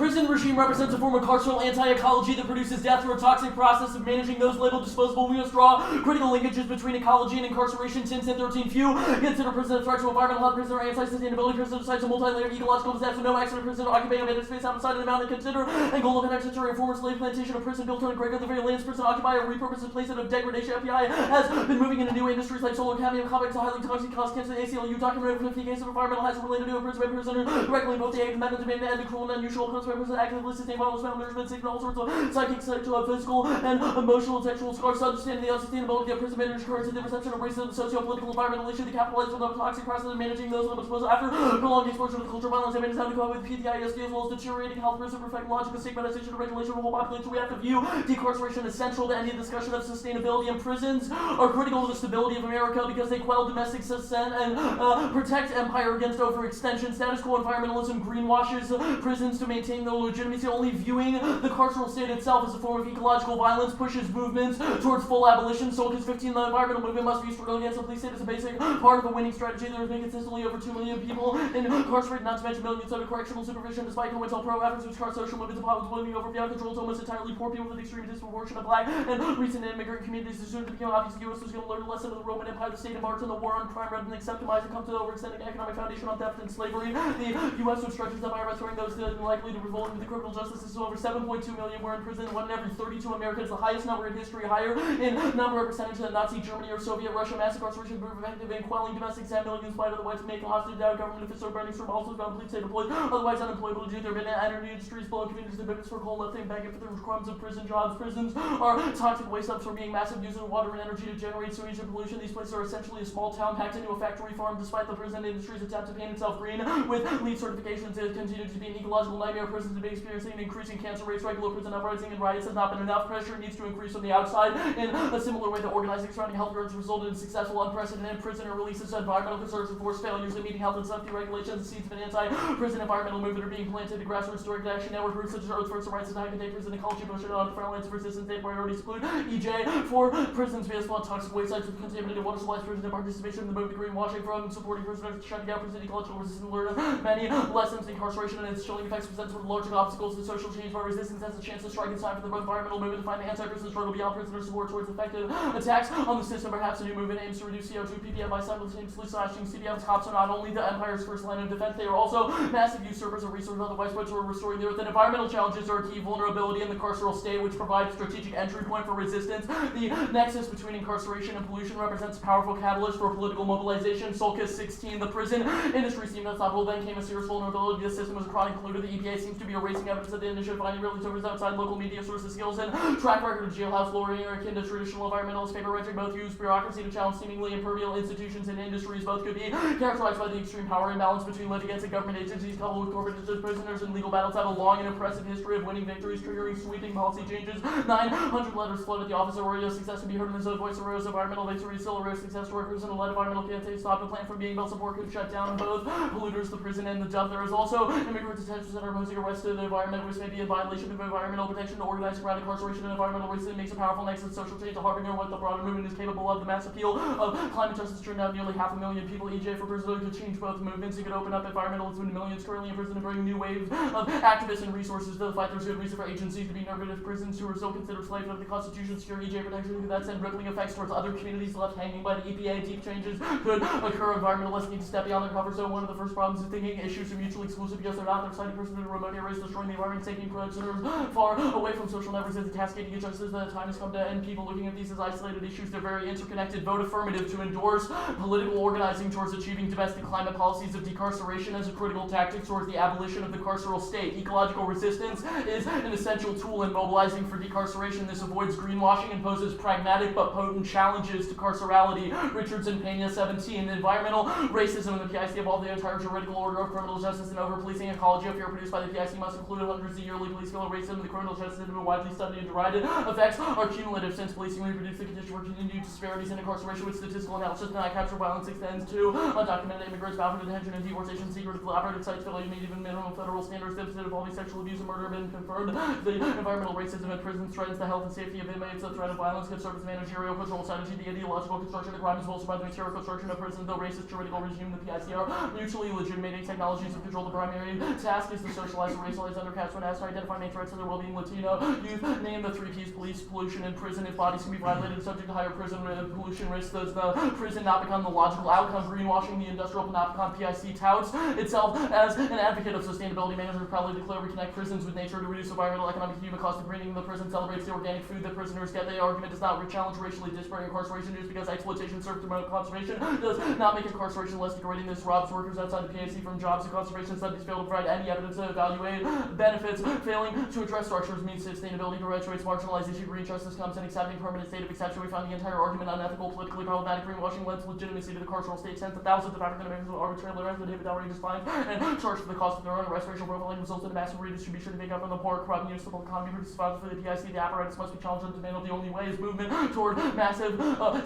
prison regime represents a form of carceral anti-ecology that produces death through a toxic process of managing those labeled disposable. We must draw critical linkages between ecology and incarceration. 10-13 few consider prison a threat to environmental health, prison or anti-sustainability, prison sites a multi-layered ecological disaster, no accident, prison or occupying abandoned space outside of the mountain, consider and goal of an exterior former slave plantation, a prison built on a great of the very lands, prison occupy a repurposed place of degradation. FBI has been moving into new industries like solar, cadmium, cobalt, highly toxic cause cancer. The ACLU documented 50 cases of environmental hazard related to a prison by prisoner directly both the 8th Amendment demand and the cruel and unusual consequences actively sustain violence, malnourishment, sick, and all sorts of psychic, sexual, physical, and emotional and sexual scars. Understanding the unsustainability of prison management occurs in the perception of racism, socio-political, environmental issue, the capitalization of the toxic process of managing those disposal after prolonged exposure to the culture of violence and how to cope with PTSD as well as deteriorating health, prison, perfect logical stigmatization, regulation of the whole population. We have to view decarceration as central to any discussion of sustainability, and prisons are critical to the stability of America because they quell domestic dissent and protect empire against overextension. Status quo environmentalism greenwashes prisons to maintain their legitimacy. Only viewing the carceral state itself as a form of ecological violence pushes movements towards full abolition. Soldiers 15, the environmental movement must be struggled against the police state as a basic part of a winning strategy. There has been consistently over 2 million people incarcerated, not to mention millions under correctional supervision, despite COINTELPRO efforts to start social movements of populace living over beyond control to almost entirely poor people with extreme disproportion of black and recent immigrant communities. As soon as it became obvious the U.S. was going to learn a lesson of the Roman Empire, the state embarked on the war on crime rather than accept, demise, and come to the overextending economic foundation on theft and slavery. The U.S. would stretch itself by restoring those likely to revolt into the criminal justice system. Over 7.2 million were in prison. 1 in every 32 Americans, the highest number in history, higher in number or percentage than Nazi Germany or Soviet Russia. Mass incarceration proved effective in quelling domestic millions in spite of the whites making hostage down government officials burning from also found police state employed, otherwise unemployable due to their energy industries, blowing communities and benefits for coal, nothing begging for the crumbs of prison jobs. Prisons are toxic waste dumps for being massive users of water and energy to generate sewage and pollution. These places are essentially a small town packed into a factory farm. Despite the prison industry's attempt to paint itself green with LEED certifications, it continues to be an ecological nightmare. Prisons have been experiencing increasing cancer rates. Regular prison uprising and riots has not been enough. Pressure needs to increase from the outside. In a similar way, the organizing surrounding health guards resulted in successful, unprecedented prisoner releases. Environmental concerns and forced failures in meeting health and safety regulations. The seeds of an anti-prison environmental movement are being planted. The grassroots direct action network groups such as Earth First Rights and Hackney Prison Ecology Bush and on Frontline for Resistance. Their priorities include EJ for prisons based on toxic waste sites with contaminated water supplies, prison and participation in the movement greenwashing from supporting prisoners, shutting down prison ecological resistance, learn many lessons. Incarceration and its chilling effects presents one of the larger obstacles to social change, while resistance has a chance to strike in time for the environmental movement to find the anti-prison struggle beyond prisoner support towards effective attacks on the system. Perhaps a new movement aims to reduce CO2 PPM by simultaneously slashing CDM's cops are not only the empire's first line of defense, they are also massive usurpers of resources, otherwise but are restoring the earth. And environmental challenges are a key vulnerability in the carceral state, which provides a strategic entry point for resistance. The nexus between incarceration and pollution represents a powerful catalyst for political mobilization. Solcus 16, the prison industry seemed unstoppable, then came a serious vulnerability. The system was a chronic polluter. The EPA seems to be erasing evidence of the initiative, finding really towards outside local media sources, skills, and track record of jailhouse lowering are akin to traditional environmentalist paper wrenching. Both use bureaucracy to challenge seemingly impermeable institutions and industries. Both could be characterized by the extreme power imbalance between litigants and government agencies, coupled with corporate prisoners and legal battles have a long and impressive history of winning victories, triggering sweeping policy changes. 900 letters flooded the office of Oreo's success to be heard in his own voice. Oreo's environmental victories still a rare success to workers and a lead environmental campaign stop the plant from being built. Support could shut down both polluters, the prison and the dump. There is also immigrant detention center posing a risk to the environment, which may be in violation of environmental protection. To organize around incarceration and environmental racism makes a powerful nexus social change, a harbinger what the broader movement is capable of. The mass appeal of climate justice turned out nearly 500,000 people. EJ for prison could change both movements. It could open up environmentalism to millions currently in prison and bring new waves of activists and resources to the fight. There's good reason for agencies to be nervous if prisons who are still considered slaves of the Constitution, secure EJ protection. That send rippling effects towards other communities left hanging by the EPA. Deep changes could occur. Environmentalists need to step beyond their comfort zone. One of the first problems is thinking issues are mutually exclusive because they're not. They're citing prisoners in remote areas, destroying the environment, taking prisoners far away from social networks as a cascading injustice. The time has come to end people looking at these as isolated issues. They're very interconnected. Vote affirmative to endorse political organizing towards achieving domestic climate policies of decarceration as a critical tactic towards the abolition of the carceral state. Ecological resistance is an essential tool in mobilizing for decarceration. This avoids greenwashing and poses pragmatic but potent challenges to carcerality. Richards and Pena 17. Environmental racism in the PIC evolved the entire juridical order of criminal justice and over-policing ecology of fear produced by the PIC must include hundreds of yearly police killer racism. The criminal justice has been widely studied and derided. Effects are cumulative since policing reproduced the condition for continued disparities in incarceration with statistical analysis. Deny capture violence extends to undocumented immigrants bound for detention and deportation. Secret collaborative sites failure to meet even minimum federal standards. Deficit involving sexual abuse and murder have been confirmed. The environmental racism in prisons threatens the health and safety of inmates. The threat of violence can serve as managerial control strategy. The ideological construction of crime is bolstered by the material construction of prison. The racist juridical regime, the PIC are mutually legitimating technologies to control. The primary task is to socialize class, or racialized undercaste when asked to identify main threats to their well-being. Latino youth, name the 3 Ps: police, pollution, and prison. If bodies can be violated, subject to higher prison pollution risk, does the prison not become the logical outcome? Greenwashing, the industrial panopticon PIC touts itself as an advocate of sustainability. Managers proudly declare we connect prisons with nature to reduce environmental, economic, and human cost of greening the prison, celebrates the organic food that prisoners get. The argument does not challenge racially disparate incarceration just because exploitation serves to promote conservation does not make incarceration less degrading. This robs workers outside the PIC from jobs. The conservation studies fail to provide any evidence to evaluate benefits. Failing to address structures means sustainability perpetuates marginalization. Green justice comes in accepting permanent state of exception. We find the entire argument unethical, politically problematic. Greenwashing lends legitimacy to the carceral state. Tens of thousands of African Americans were arbitrarily arrested with outrageous fines and charged for the cost of their own arrest. Racial profiling results in a massive redistribution to make up from the poor, corrupt municipal economy produces funds for the PIC. The apparatus must be challenged and demanded. The only way is movement toward massive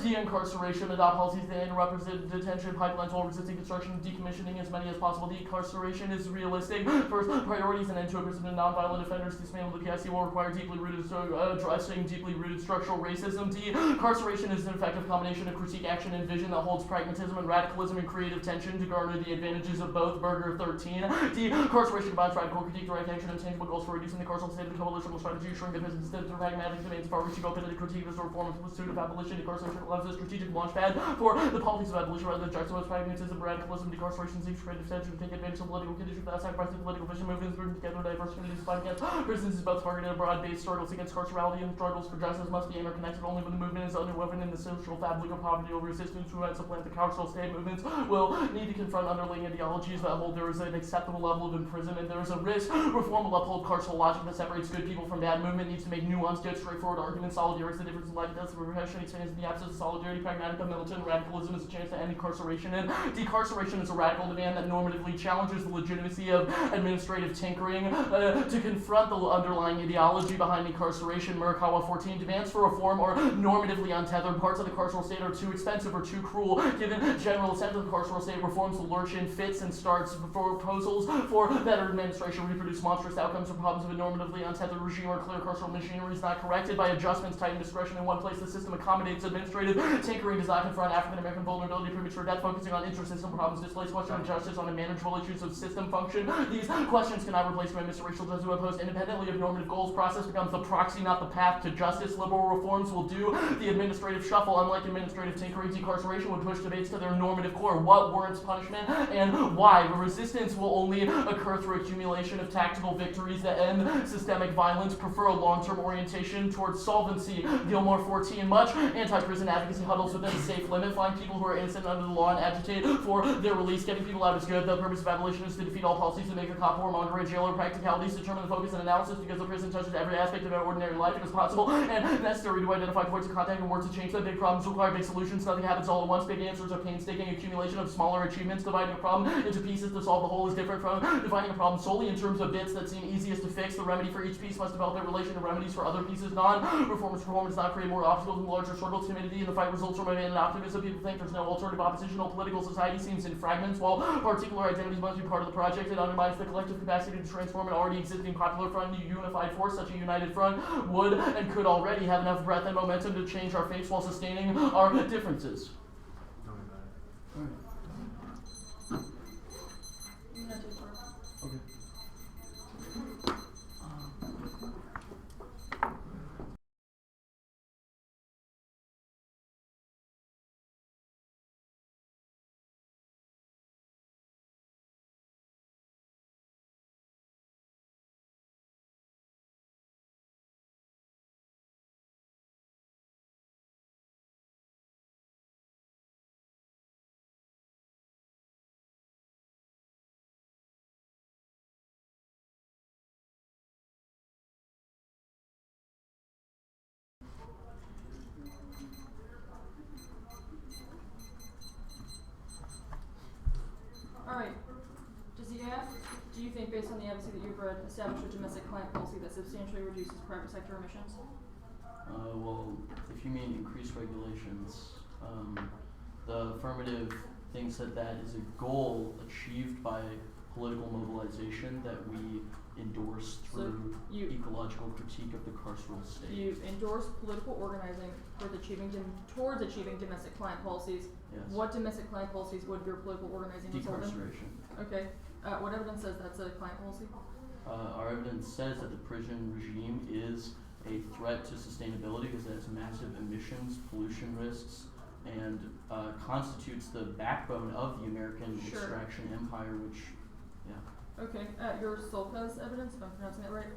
de-incarceration. Adopt policies that interrupt detention pipelines while resisting construction and decommissioning as many as possible. Decarceration is realistic. First, priorities and end to a prison and nonviolent offenders. Dismantle the PIC will require addressing deeply rooted structural racism. Decarceration is an effective combination of critique, action, and vision that holds pragmatism and radicalism and creative tension to garner the advantages of both. Burger 13. Decarceration combines radical critique, direct action, and tangible goals for reducing the carceral state of the coalitional strategy, shrink the prison instead of pragmatic demands, far-reaching open-ended critique of reform and pursuit of abolition. Decarceration allows a strategic launchpad for the policies of abolition rather than juxtapose pragmatism, radicalism. Decarceration seeks creative tension to take advantage of political conditions without sacrificing political vision. Movements bring together diverse communities to fight against prisons is both targeted and broad-based. Struggles against carcerality and struggles for justice must be interconnected. Only when the movement is underwoven in the social fabric of poverty or resistance to supplant the carceral state. Movements will need to confront underlying ideologies that hold there is an acceptable level of imprisonment. There is a risk. Reform will uphold carceral logic that separates good people from bad. Movement needs to make nuanced yet straightforward arguments. Solidarity is the difference in life and death. Repression expands in the absence of solidarity. Pragmatic militant radicalism is a chance to end incarceration, and decarceration is a radical demand that normatively challenges the legitimacy of administrative tinkering to confront the underlying ideology behind incarceration. Murakawa 14 demands for reform are normatively untethered. Parts of the carceral state are too expensive or too cruel. Given general assent of the carceral state, reforms will lurch in fits and starts. Proposals for better administration reproduce monstrous outcomes or problems of a normatively untethered regime or clear carceral machinery is not corrected by adjustments, tightened discretion in one place. The system accommodates administrative tinkering, does not confront African American vulnerability, premature death, focusing on inter-system problems, displays question of justice on unmanageable issues of system function. These questions cannot replace commitments to racial justice imposed independently of normative goals. Process becomes the proxy, not the path to justice. Liberal reforms will do the administrative shuffle. Unlike administrative tinkering, decarceration would push debates to their normative core. What warrants punishment and why? The resistance will only occur through accumulation of tactical victories that end systemic violence. Prefer a long-term orientation towards solvency. Gilmore 14. Much anti-prison advocacy huddles within a safe limit. Find people who are innocent under the law and agitate for their release. Getting people out is good. The purpose of abolition is to defeat all policies that make a cop, whoremonger, and jailer. Practicalities determine the focus and analysis because the prison touches every aspect of our ordinary life. It is possible and necessary to identify points of contact and work to change them. Big problems require big solutions. Nothing happens all at once. Big answers are painstaking accumulation of smaller achievements. Dividing a problem into pieces to solve the whole is different from defining a problem solely in terms of bits that seem easiest to fix. The remedy for each piece must develop in relation to remedies for other pieces. Non-reformist does not create more obstacles and larger struggles. Timidity in the fight results from abandoned optimism. People think there's no alternative. Oppositional political society seems in fragments, while particular identities must be part of the project. It undermines the collective capacity to transform an already existing popular front into a unified force. Such a united front would and could already have enough breadth and momentum to change our fates while sustaining our differences. Okay. Alright. Do you think, based on the advocacy that you've read, establish a domestic client policy that substantially reduces private sector emissions? Well, if you mean increased regulations, the affirmative thinks that that is a goal achieved by political mobilization that we endorse through ecological critique of the carceral state. You endorse political organizing towards achieving domestic client policies. Yes. What domestic client policies would your political organizing result in? Decarceration. Okay. What evidence says that's a client policy? Our evidence says that the prison regime is a threat to sustainability because it has massive emissions, pollution risks, and constitutes the backbone of the American extraction empire, which, yeah. Okay, your SOLCA's evidence, if I'm pronouncing that right,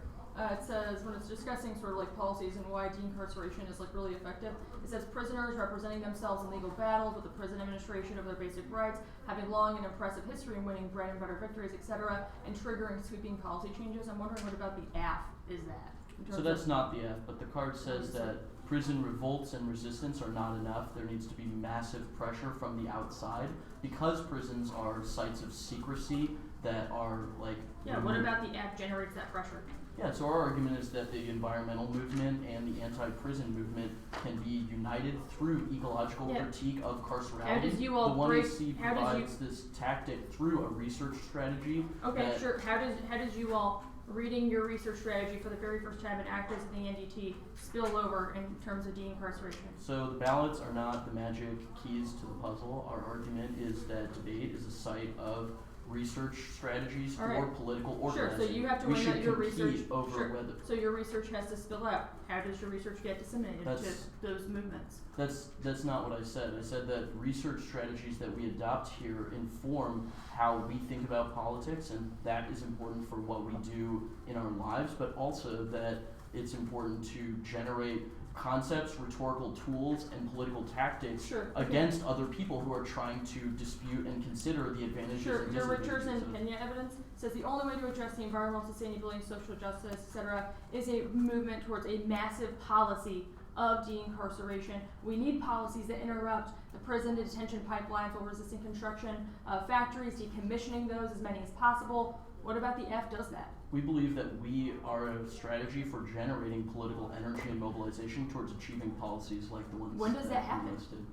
it says when it's discussing sort of like policies and why de-incarceration is like really effective, it says prisoners representing themselves in legal battles with the prison administration over their basic rights, having long and impressive history in winning bread and butter victories, etc., and triggering sweeping policy changes. I'm wondering what about the AF is that? So that's not the F, but the card says that prison revolts and resistance are not enough. There needs to be massive pressure from the outside because prisons are sites of secrecy that are like... Yeah, what about the AF generates that pressure? Yeah, so our argument is that the environmental movement and the anti-prison movement can be united through ecological critique of carcerality. How does you all the break? 1AC provides this tactic through a research strategy. Okay, sure. How does you all reading your research strategy for the very first time in Actors of the NDT spill over in terms of de-incarceration? So the ballots are not the magic keys to the puzzle. Our argument is that debate is a site of research strategies for political organizing. Sure, so you have to win that your research over whether. So your research has to spill out. How does your research get disseminated to those movements? That's not what I said. I said that research strategies that we adopt here inform how we think about politics, and that is important for what we do in our lives, but also that it's important to generate concepts, rhetorical tools, and political tactics against other people who are trying to dispute and consider the advantages and disadvantages. Your Richards and Pena evidence says the only way to address the environmental sustainability, social justice, etc., is a movement towards a massive policy of de-incarceration. We need policies that interrupt the prison to detention pipelines while resisting construction of factories, decommissioning those as many as possible. What about the F does that? We believe that we are a strategy for generating political energy and mobilization towards achieving policies like the ones when does that happen? Listed.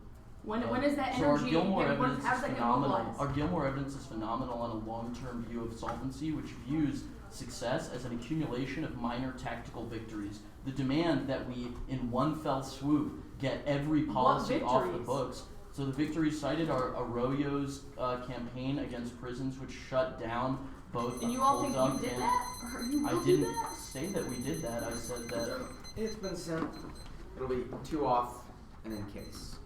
When is that so energy? Our Gilmore evidence how is does that get phenomenal. mobilized? Our Gilmore evidence is phenomenal on a long-term view of solvency, which views success as an accumulation of minor tactical victories. The demand that we, in one fell swoop, get every policy off the books. So the victories cited are Arroyo's campaign against prisons, which shut down both. And you all think you did that? Or you I didn't say that we did that. I said that it's been sent. It'll be 2 off and in case.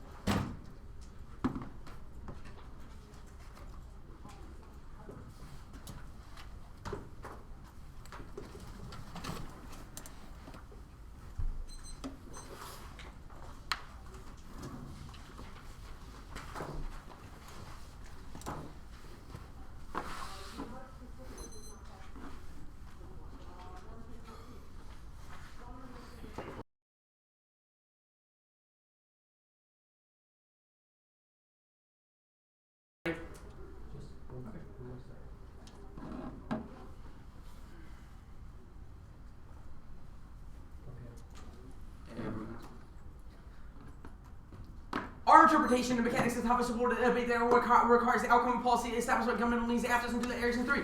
Our interpretation of mechanics of topic supported debate that requires the outcome of policy established by governmental means after into the areas in 3.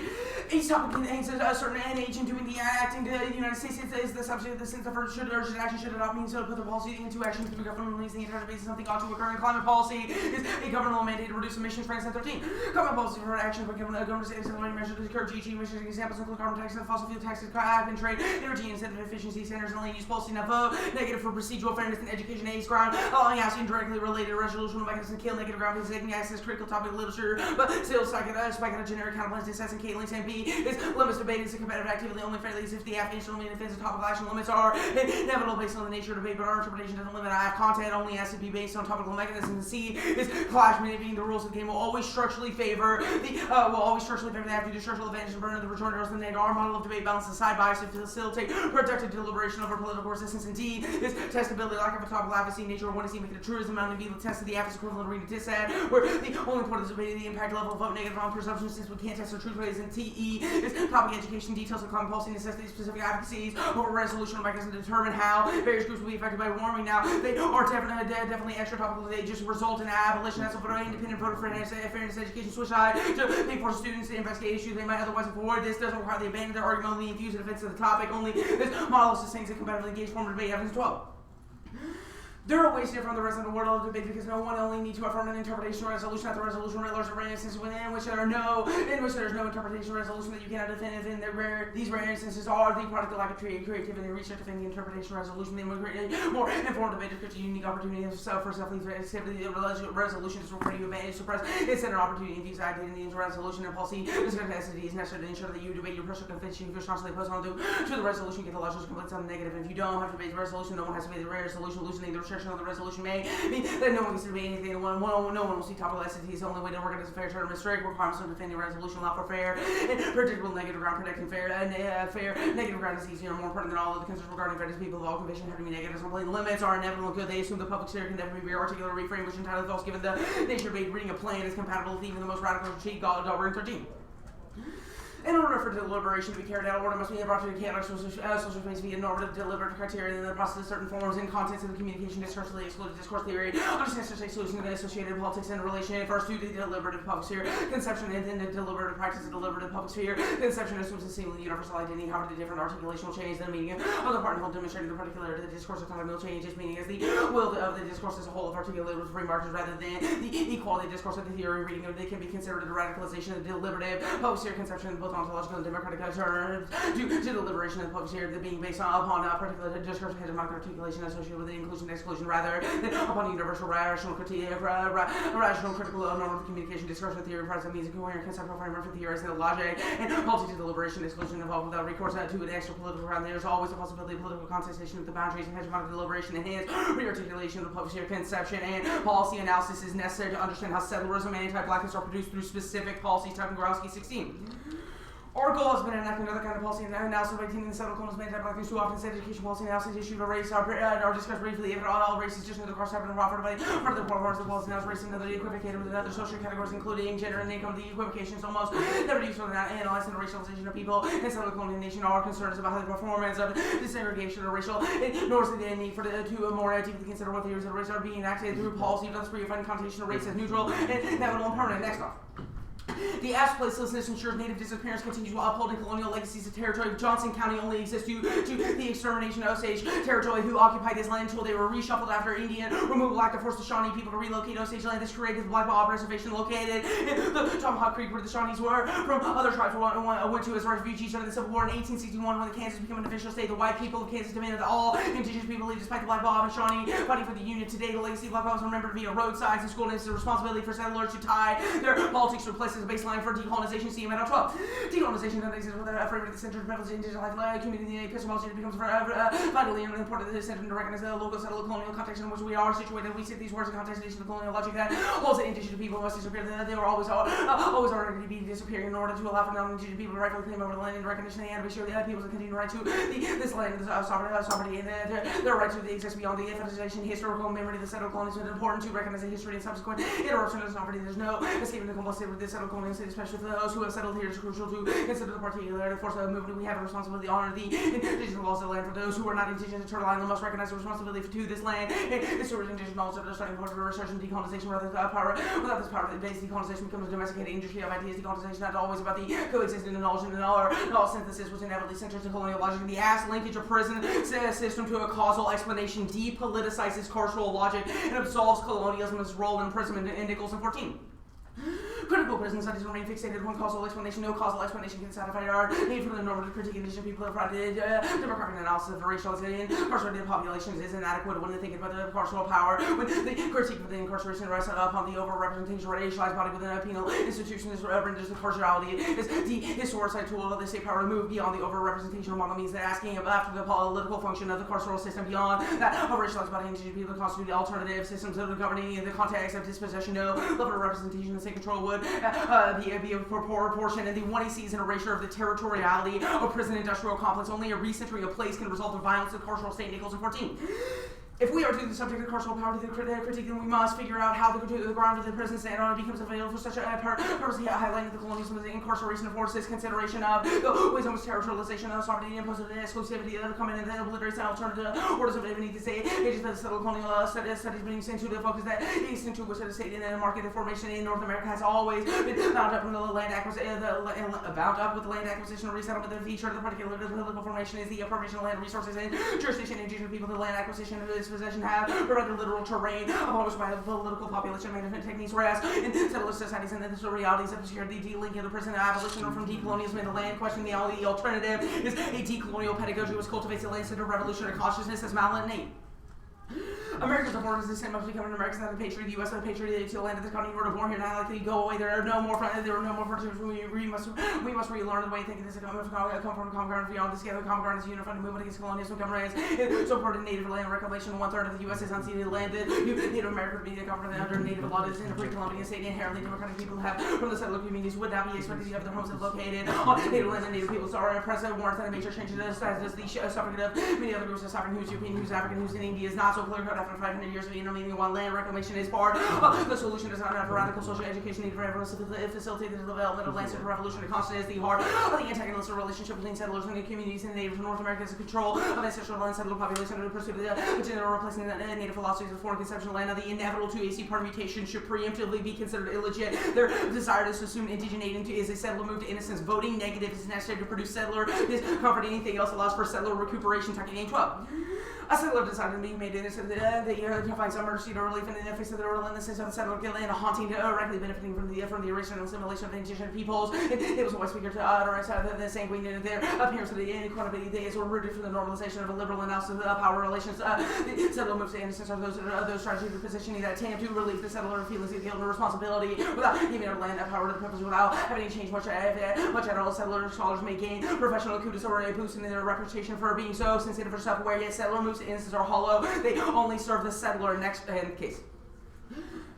Each topic contains a certain agent doing the acting. The United States is the subject of the sense of should urgent action should adopt means to put the policy into action through governmental means. The entire debate is something ought to occur in climate policy is a governmental mandate to reduce emissions. France 13. Government policy for action by government states and measures to curb GHG emissions. Examples include carbon taxes, fossil fuel taxes, carbon trade, energy incentive efficiency centers, and land use policy. Now, negative for procedural fairness and education aids ground, allowing housing directly related resolution of mechanisms kill negative ground because taking access critical topic literature, but still spike at a generic counterplans assessing K links and B is limits debate is a competitive activity only fairly as if the app instrument offensive topical action limits are inevitable based on the nature of debate, but our interpretation doesn't limit app content only has to be based on topical mechanisms. C is clash manipulating the rules of the game will always structurally favor the app due to structural advantage and burden of the rejoinders and the our model of debate balances side bias to facilitate productive deliberation over political resistance. And D is testability, lack of a topical advocacy, nature of one is make it a truism, and be the test of the app is equivalent to reading dissat, where the only point of the debate is the impact level of vote negative on presumption since we can't test the truth rates. And TE is topic education details of climate policy necessity specific advocacies over resolution of mechanisms to determine how various groups will be affected by warming. Now they are definitely extra topical. They just result in abolition. That's what independent voter fairness education switch side to make for students to investigate issues they might otherwise avoid. This doesn't require they abandon their argument, only infuse in defense of the topic. Only this model sustains a competitively engaged form of debate. Evidence 12. There are ways different from the rest of the world of debate because no one only needs to affirm an interpretation resolution at the resolution rate large rare instances in which there is no interpretation resolution that you cannot defend. These rare instances are the product of lack of creativity and research defending the interpretation resolution. They will create a more informed debate to create a unique opportunity for self-resolution is referred to advantage suppress instead of an opportunity to use identity into resolution and policy. This capacity is necessary to ensure that you debate your personal conviction if you're constantly opposed to the resolution, get the logical complaints on the negative. And if you don't have to debate the resolution, no one has to debate the rare resolution. Loosening the restriction of the resolution may mean that no one gets to debate anything. No one will see topical SATs. The only way to organize a fair term is strict requirements of defending resolution, allow for fair and predictable negative ground, protecting fair negative ground is easier and more important than all of the concerns regarding fairness. People of all conviction have to be negative. Some plain limits are inevitable and good. They assume the public sphere can never be articulate or reframe, which entirely false given the nature of reading a plan is compatible with even the most radical cheat God 13. In order for deliberation to be carried out, order must be brought to a chaotic social space via normative deliberate criteria, and the process of certain forms and contents of the communication discursively excluded discourse theory, understands to say solution of the associated politics and relation first to the deliberative public sphere, conception, and then the deliberative practice of deliberative public sphere. Conception assumes a single universal identity, however the different articulation will change the meaning of the part and whole, demonstrating the particularity of the discourse of time will change its meaning as the will of the discourse as a whole of articulated with free markers rather than the equality of discourse of the theory reading of it can be considered a radicalization of the deliberative public sphere conception, both ontological and democratic terms due to the liberation of the public sphere being based upon a particular discourse of hegemonic articulation associated with the inclusion and exclusion rather than upon universal rational critique, rational critical normative communication discourse of theory present means a coherent conceptual framework for theorizing the logic and policy to deliberation and exclusion involved without recourse to an extra political ground. There is always a possibility of political contestation of the boundaries and hegemonic deliberation and hence rearticulation of the public sphere conception and policy analysis is necessary to understand how settlerism and anti-blackness are produced through specific policies. Type in Growski 16. Our goal has been enacting another kind of policy analysis by teaming the settled colonies made black things too often said education policy analysis issued a race are discussed briefly if all races just know the cross happened and offered by part of the parts of the policy analysis race and other equivocated with other social categories including gender and income. The equivocations almost never used for analyzing the racialization of people in settled colonial nation are concerns about the performance of desegregation or racial nor is there any need for the to more deeply consider what theories of race are being enacted through policy thus free of finding connotation of race as neutral and inevitable and permanent. Next off. The Ash placelessness ensures native disappearance continues while upholding colonial legacies. The territory of Johnson County only exists due to the extermination of Osage territory who occupied this land until they were reshuffled after Indian removal act that forced the Shawnee people to relocate Osage land. This created the Black Ball Reservation located in the Tomahawk Creek where the Shawnees were from other tribes went to as refugees during the Civil War in 1861 when Kansas became an official state. The white people of Kansas demanded that all indigenous people leave despite the Black Bob and Shawnee fighting for the Union. Today, the legacy of Black Bob is remembered via road signs and school, and it's the responsibility for settlers to tie their politics to a place as a baseline for decolonization. See Metal 12. Decolonization doesn't exist without a framework at the center of metals indigenous life community. The epistemology becomes vitally important to the center to recognize the local settled colonial context in which we are situated. We see these words in contestation of colonial logic that holds the indigenous people must disappear. That they were always already to be disappearing in order to allow for non-indigenous people to rightfully claim over the land and recognition and to be sure that people's continue right to this land, sovereignty, and their right to exist beyond the fetishization historical memory of the settled colonies. It's important to recognize the history and subsequent interruption of sovereignty. There's no escaping the complicity with the settled colonies, especially for those who have settled here. It's crucial to consider the particular force of the movement. We have a responsibility to honor the indigenous laws of the land. For those who are not indigenous to the land, we must recognize the responsibility to this land. It's sort of indigenous knowledge of the starting point of research and decolonization. Without this power-based decolonization becomes a domesticated industry of ideas. Decolonization is not always about the coexistence of knowledge and knowledge synthesis, which inevitably centers the colonial logic. The ass linkage of prison system to a causal explanation depoliticizes carceral logic and absolves colonialism's role in imprisonment in Nicholson 14. Critical prison studies remain fixated on causal explanation. No causal explanation can satisfy our need for the normative critique of indigenous people. Provided demographic analysis of racialization incarcerated populations is inadequate when they think about the carceral power. When the critique of the incarceration rests upon the overrepresentation of racialized body within a penal institution, this renders the carcerality is the historicized tool of the state power to move beyond the overrepresentation model means that asking after the political function of the carceral system beyond that of racialized body indigenous people constitute alternative systems of the governing in the context of dispossession. No level of representation and state control would be a proportion, and the one he sees an erasure of the territoriality of prison industrial complex. Only a recentering of place can result in violence in carceral state. Nicholson 14. If we are to the subject of carceral power to the critique, then we must figure out how the ground of the prison standard becomes available for such a purpose. Highlighting the colonialism and the incarceration affords this consideration of the ways in which territorialization of sovereignty and imposition and exclusivity that come in and then obliterates an alternative orders of divinity to say ages that the settled colonial studies being sent to the focus that the extent to which the state and market formation in North America has always been bound up with the land acquisition, or resettlement. The feature of the particular political formation is the appropriation of land resources and jurisdiction indigenous people. The land acquisition is dispossession have provided literal terrain upon which by political population management techniques rest in settler societies and the realities of security, delinking of the present abolition from decolonialism in the land. Questioning the only alternative is a decolonial pedagogy which cultivates a land-centered revolutionary consciousness as malinate. Americans are born as the same must become an American that a patriot, the U.S. a patriot, to the land of this country. You were born here, not likely to go away. There are no more frontiers. We must relearn the way of thinking. This is come from common ground beyond this together. Common ground is a unified movement against colonialism. So part of native land reclamation. 1/3 of the U.S. is unceded land. Native America would be the government under native law. Is in a pre-Columbian state. Inherently democratic people have from the settler communities would not be expected to have their homes located on native land. And native peoples are present warrants that a major change in the status. The suffering of many other groups of suffering. Who's European, who's African, who's in India is not so clear cut after 500 years of intermediate while land reclamation is part. The solution does not have radical social education needed for everyone to facilitate the development of land-centered revolutionary constant is the heart of the antagonistic relationship between settlers and the communities and natives of North America is the control of ancestral land settler population and the pursuit of the replacing the native philosophies of foreign conception of land. Now the inevitable 2AC permutation should preemptively be considered illegit. Their desire to assume indigenating is a settler move to innocence. Voting negative is necessary to produce settler. This comfort anything else allows for settler recuperation. Talking game 12. A settler decided being made innocent to find some mercy or relief in the face of the relentlessness of the settler guilt and haunting directly benefiting from the erasure and assimilation of the indigenous peoples. It was a white speaker to utterance the sanguine in their appearance of the inequality days were rooted for the normalization of a liberal analysis of power relations. The settler moves to innocence are those strategies of positioning that attempt to relieve the settler feelings of guilt and responsibility without giving our land that power to the purpose without having to change much at all. Settler scholars may gain professional kudos or a boost in their reputation for being so sensitive for self-aware, yet settler moves to innocence are hollow. They only serve the settler. Next case.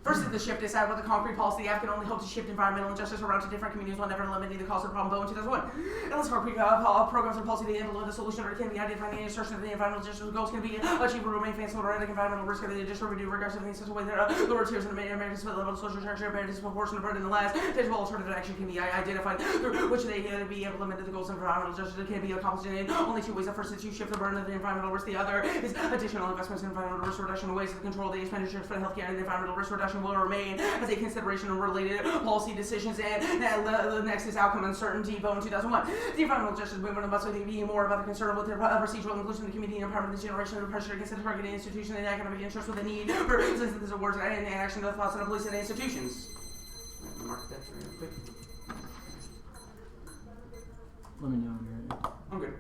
First is the shift decided with the concrete policy. The African only hope to shift environmental injustice around to different communities while never eliminating the cause of the problem. But in 2001, unless concrete programs and policy to implement the solution or it can be identifying the assertion of the environmental justice goals can be achieved or remain fanciful or erratic environmental risk of the distributed regardless of in such a way that lower tiers in American level of social structure bear disproportionate burden in the last. Tangible alternative action can be identified through which they can be implemented. The goals of environmental justice can be accomplished in only two ways. The first is to shift the burden of the environmental risk. The other is additional investments in environmental risk reduction. Ways to control the expenditures for healthcare and environmental risk reduction will remain as a consideration of related policy decisions. And the next is outcome uncertainty. Vote in 2001. The environmental justice movement must be more about the concern with the procedural inclusion of the community and empowerment of the generation of the pressure against the targeted institution and economic interest with the need for synthesis of words and action to the thoughts of the police and institutions. Mark that real quick. Let me know when you're ready. I'm good.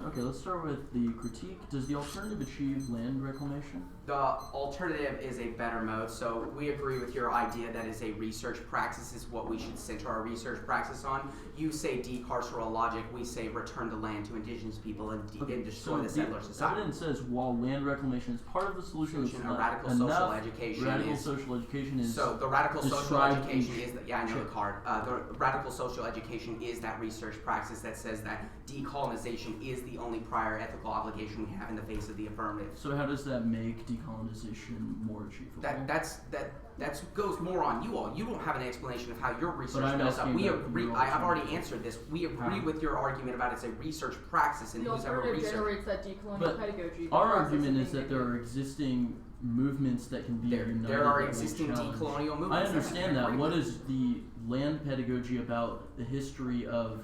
Okay, let's start with the critique. Does the alternative achieve land reclamation? The alternative is a better mode, so we agree with your idea that is a research praxis is what we should center our research praxis on. You say decarceral logic, we say return the land to indigenous people and destroy the settler society. Evidence says while land reclamation is part of the solution, radical social education is... So the radical social education is... I know the card. The radical social education is that research praxis that says that decolonization is the only prior ethical obligation we have in the face of the affirmative. So how does that make decolonization more achievable? That goes more on you all. You don't have an explanation of how your research goes up. We agree. I've already answered this. We agree with your argument about it's a research praxis and the alternative generates that decolonial pedagogy. Our argument is that there are existing movements that can be united. There are existing decolonial movements. I understand that. What is the land pedagogy about the history of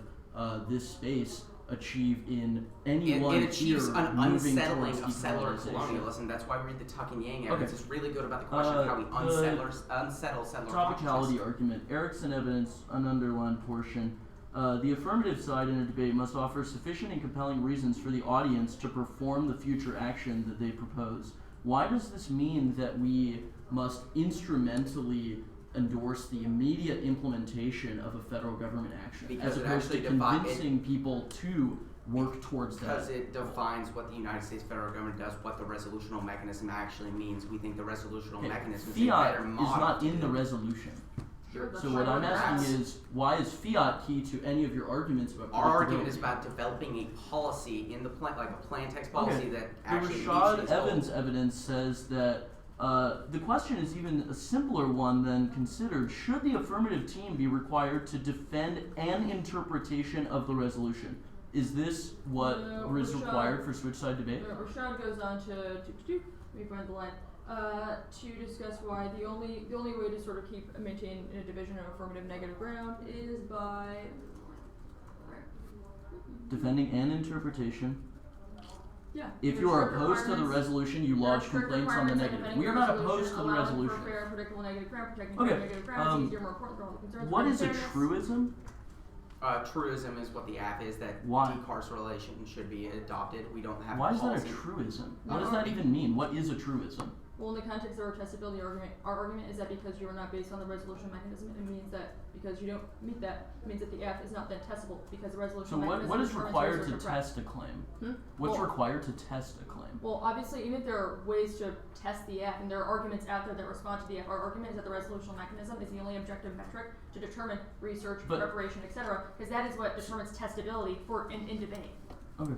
this space achieve in any one It achieves tier an moving unsettling towards of settler decolonization? colonialism. That's why we read the Tuck and Yang evidence. Okay. It's really good about the question of how we unsettle settler Topicality argument. Erickson evidence, an underlined portion. The affirmative side in a debate must offer sufficient and compelling reasons for the audience to perform the future action that they propose. Why does this mean that we must instrumentally endorse the immediate implementation of a federal government action Because as opposed to convincing people to work towards that? Because it defines what the United States federal government does, what the resolutional mechanism actually means. We think the resolutional mechanism is a better model. Fiat is not in the resolution. So what I'm asking is, why is fiat key to any of your arguments about our argument is about developing a policy in the plan, like a plan text policy that actually the Rashad Evans evidence says that the question is even a simpler one than considered. Should the affirmative team be required to defend an interpretation of the resolution? Is this what is required for switch side debate? Rashad goes on to let me find the line. To discuss why the only way to sort of maintain a division of affirmative negative ground is by defending an interpretation Yeah. If you are opposed to the resolution, you lodge complaints on the negative. We are not opposed to the resolution. For fair, predictable negative crime, protecting Okay, negative crime is easier, more important for all the concerns. What is a truism? Truism is what the app is, that decarceration should be adopted. We don't have. Why is that a truism? What does that even mean? What is a truism? Well, in the context of our testability argument, our argument is that because you are not based on the resolution mechanism, it means that because you don't meet that, it means that the app is not then testable because the resolution mechanism. So what is required to test a claim? What's required to test a claim? Well, obviously, even if there are ways to test the app, and there are arguments out there that respond to the app, our argument is that the resolution mechanism is the only objective metric to determine research, preparation, etc., because that is what determines testability for in debate. Okay.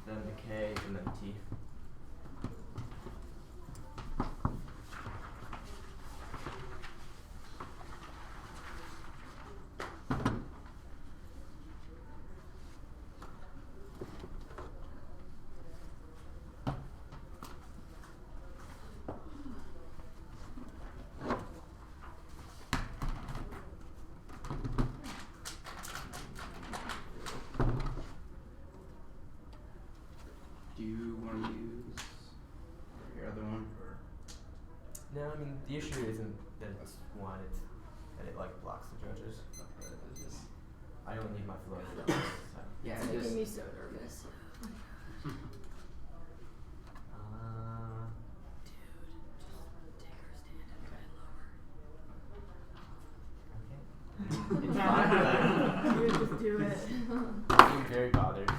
Then the K and then T. Do you want to use your other one? Or? No, I mean the issue isn't that it's one; it's that it like blocks the judges. It's just, I only need my flow. So. Yeah, it's making me so nervous. It's fine. Just do it. I'm very bothered.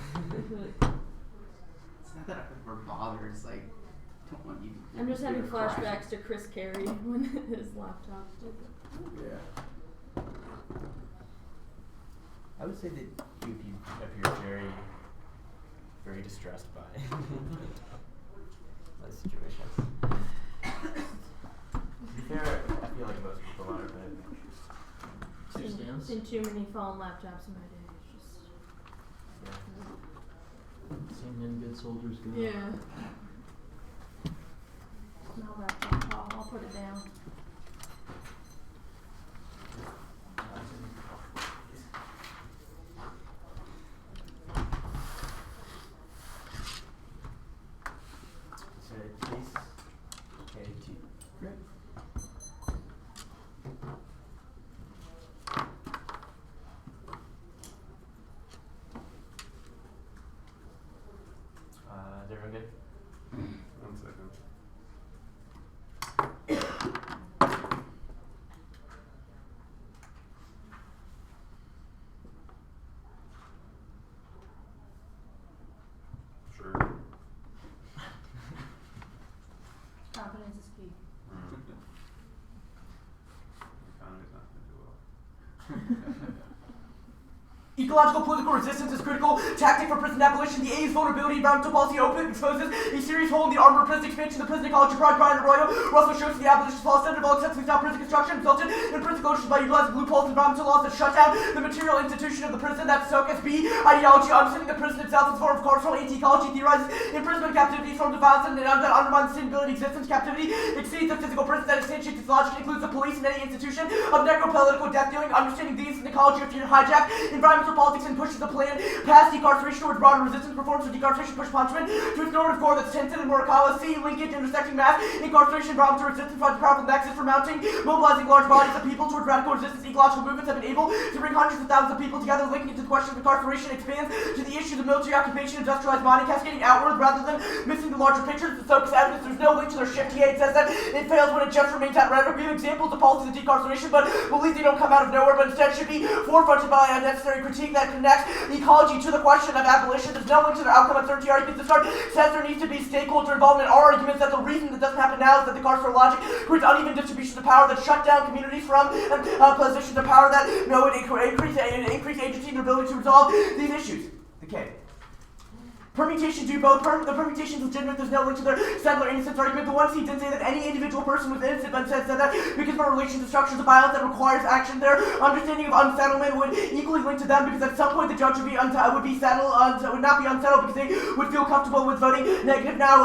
It's not that we're bothered. It's like, don't want you. I'm just having flashbacks to Chris Carey when his laptop did it. Yeah. I would say that you appear very, very distressed by my situation. To be fair, I feel like most people are, but Seen too many fallen laptops in my day. It's just Seen many good soldiers go. yeah. Smell laptop. I'll put it down. so please, KT. Great. Ecological political resistance is critical tactic for prison abolition. The A's vulnerability environmental policy open exposes a serious hole in the armor of prison expansion. The prison ecology project by Arroyo also shows the abolitionist law center developed successfully stop prison construction resulted in prison closures by utilizing loopholes in environmental laws that shut down the material institution of the prison. That's SOCAS B ideology. Understanding the prison itself is a form of carceral anti-ecology theorizes imprisonment, captivity, forms of violence, and that undermine the sustainability existence. Captivity exceeds the physical prison that instantiates its logic, includes the police and any institution of necropolitical death dealing. Understanding these and the ecology of fear hijack environmental politics and pushes the plan past decarceration towards broader resistance reforms for decarceration push punishment to its normative core that's tinted in Morikawa. C linkage intersecting mass incarceration environmental resistance finds a powerful nexus for mounting mobilizing large bodies of people towards radical resistance. Ecological movements have been able to bring hundreds of thousands of people together. Linking it to the question of incarceration expands to the issues of military occupation, industrialized mining, cascading outward rather than missing the larger picture. The focus evidence there's no link to their shift. T8 says that it fails when it just remains at rhetoric. We have examples of policies of decarceration, but believe they don't come out of nowhere, but instead should be forefronted by a necessary critique that connects ecology to the question of abolition. There's no link to their outcome uncertainty arguments. This card says there needs to be stakeholder involvement. Our arguments that the reason that doesn't happen now is that the carceral logic creates uneven distributions of power that shut down communities from positions of power that increase agency and ability to resolve these issues. Okay. Permutations do both. The permutations legitimate. There's no link to their settler innocence argument. The one C didn't say that any individual person was innocent, but instead said that because of our relation to structures of violence that requires action, their understanding of unsettlement would equally link to them, because at some point the judge would not be unsettled because they would feel comfortable with voting negative. Now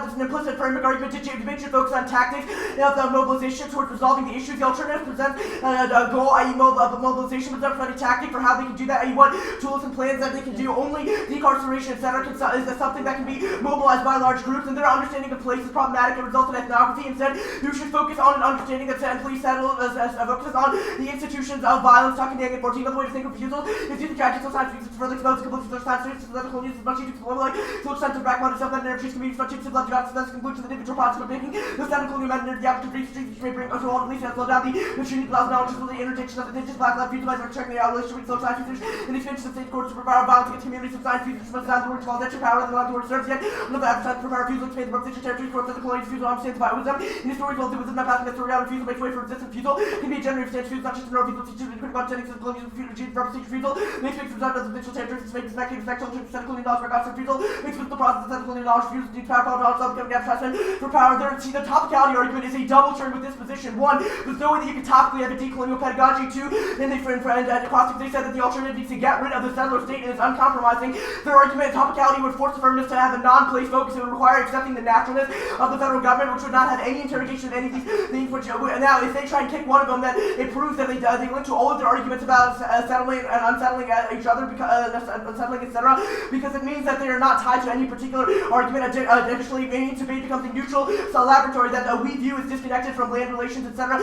there's an implicit framework argument to debate should focus on tactics of the mobilization towards resolving the issues. The alternative presents a goal, i.e. mobilization, but a tactic for how they can do that, i.e. what tools and plans that they can do. Only decarceration, etc. is something that can be mobilized by large groups, and their understanding of place is problematic and results in ethnography. Instead, you should focus on an understanding that police focuses on the institutions of violence. Talking to 14. Another way to think of refusal is use the tragedy sometimes because it's further exposed to complete science students, political news, as much as you can like social sense of background itself, that energy communities, much as love jobs, that's concludes to the individual process of making the technical new method, the average brief streets, which may bring us all at least and slow down the machine allows knowledge of the interdiction of the indigenous black left utilize or checking the relationship with social science research and the expansion of state courts to provide violence against communities of science research must down the word called extra power and the word serves yet another appetite for power refusal expand the representation territories for physical and refusal understands by wisdom in histories well within that passing that story out refusal makes way for resistance. Refusal can be a generative stance refusal, not just a refusal teaches and critical understanding of colonial representation. Refusal makes makes result of the potential territories makes the making effect on technical knowledge for God's refusal makes with the process of technical knowledge refusal to power knowledge of becoming abstraction for power. There, see, the topicality argument is a double turn with this position. One, there's no way that you can topically have a decolonial pedagogy. Two, then they acrostics they said that the alternative needs to get rid of the settler state and is uncompromising. Their argument topicality would force affirmatives to have a non-place focus. It would require accepting the naturalness of the federal government, which would not have any interrogation of any of these things. Which now, if they try and kick one of them, then it proves that they link to all of their arguments about settling and unsettling each other, unsettling, etc. Because it means that they are not tied to any particular argument. Additionally, meaning debate becomes a neutral laboratory that we view as disconnected from land relations, etc.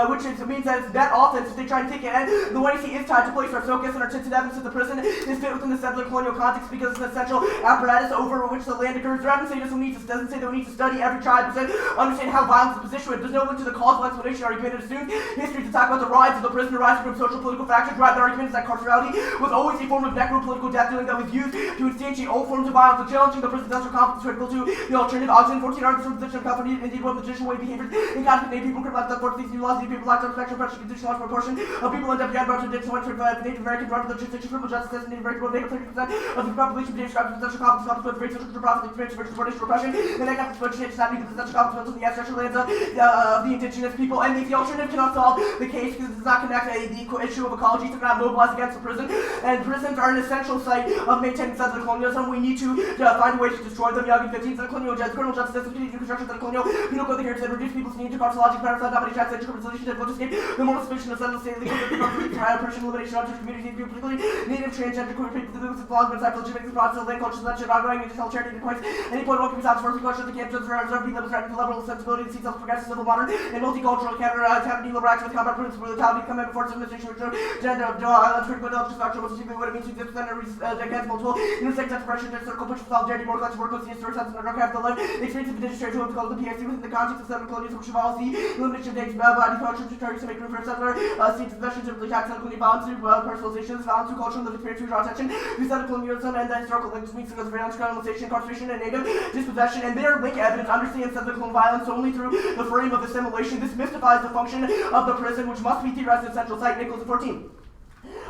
Which means that it's net offense if they try and take it. And the one you see is tied to place our focus and our tinted evidence of the prison is fit within the settler colonial context because it's an essential apparatus over which the land occurs. Rather than say doesn't say that we need to study every tribe, but understand how violence is positioned. There's no link to the causal explanation argument. It assumes history to talk about the rise of the prison rising from social political factors. Right, the argument is that carcerality was always a form of necropolitical death dealing that was used to instantiate all forms of violence. The challenging the prison industrial complex is critical to the alternative. Oxen 14 arguments from the position of company indeed one of the traditional way behaviors in conflict native people criminalize that force these new laws. These people lack spectral pressure condition large proportion of people end up behind about to ditch one to Native Americans rather than jurisdiction criminal justice and Native American Native 30% of the population being described as industrial complex with great social profit experience versus British repression. The economic exploitation is not needed the industrial complex in the abstract lands of the indigenous people. And the alternative cannot solve the case because it does not connect the issue of ecology to not mobilize against the prison. And prisons are an essential site of maintaining settler colonialism. We need to find a way to destroy them. Young 15 the colonial criminal justice system, continue construction of the colonial penal code here to reduce people's need to carceologic parasite, dominate translation, criminalization, and escape the moral suspicion of settler state legal oppression, elimination of Jewish communities, particularly native, transgender, queer people, the movements of laws, but psychology, the process of land culture, selection, ongoing, and additional charity, and points. Any point welcome sounds first culture, the campus reserve, be threatening the liberal sensibility, the seats of progressive, civil, modern, and multicultural counter liberal acts with combat principles, brutality, combat before administration, gender, critical intelligence, structure, which is what it means to exist against multiple intersect expression, circle, push, solidarity, more collective work, historic sense, and have the life, the experience of indigenous territory, what's called the PSC within the context of settler colonialism, which involves the elimination of dates, body function, to make room for settler, seats, possessions, typically tax, settler colonial violence, personalizations, violence, culture, and lived experience, to draw attention to settler colonialism, and the historical links between surveillance, criminalization, incarceration, and native dispossession, and their link evidence understands physical violence only through the frame of assimilation. This mystifies the function of the prison, which must be theorized in central site. Nicholas 14.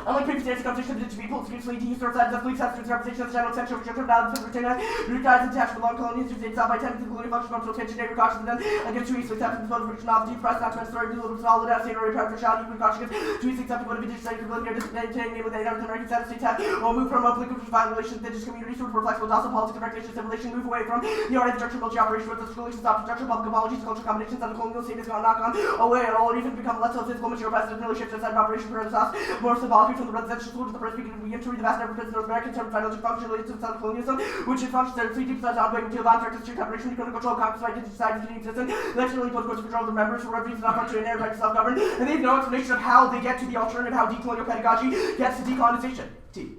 Unlike previous days, the competition of the people exclusively to use sides of police substance representation of the general section of structure of knowledge, return retired and attached to long colonies, to itself by tendency, including functional control, tension, neighbor caution, and then against too easily accepting the positive novelty, price, not transferring, new liberal, solid, out, state, or repair for shouting, even caution against too easily accepting what a vintage study, ability, or discriminating, namely, the American status, state tax, or move from oblique violation, indigenous communities, for flexible, docile politics, and regulation, assimilation, move away from the art of structure, multi-operation, with the solutions, option structure, public apologies, cultural combinations, and the colonial state is going to knock on away at all, or even become less so physical, material, presence, really shifts inside of operation, for the sauce, more symbolically from the residential school to the first week, we begin to read the vast number of prisoners North American term financial function related to the colonialism, which in functions that are 3 deep sides ongoing material bound directed to collaboration, critical control, conquest, identity, society, continuing existence, electionally post course control of the members for refugees and opportunity and air right to self-govern, and they have no explanation of how they get to the alternative, how decolonial pedagogy gets to decolonization. T.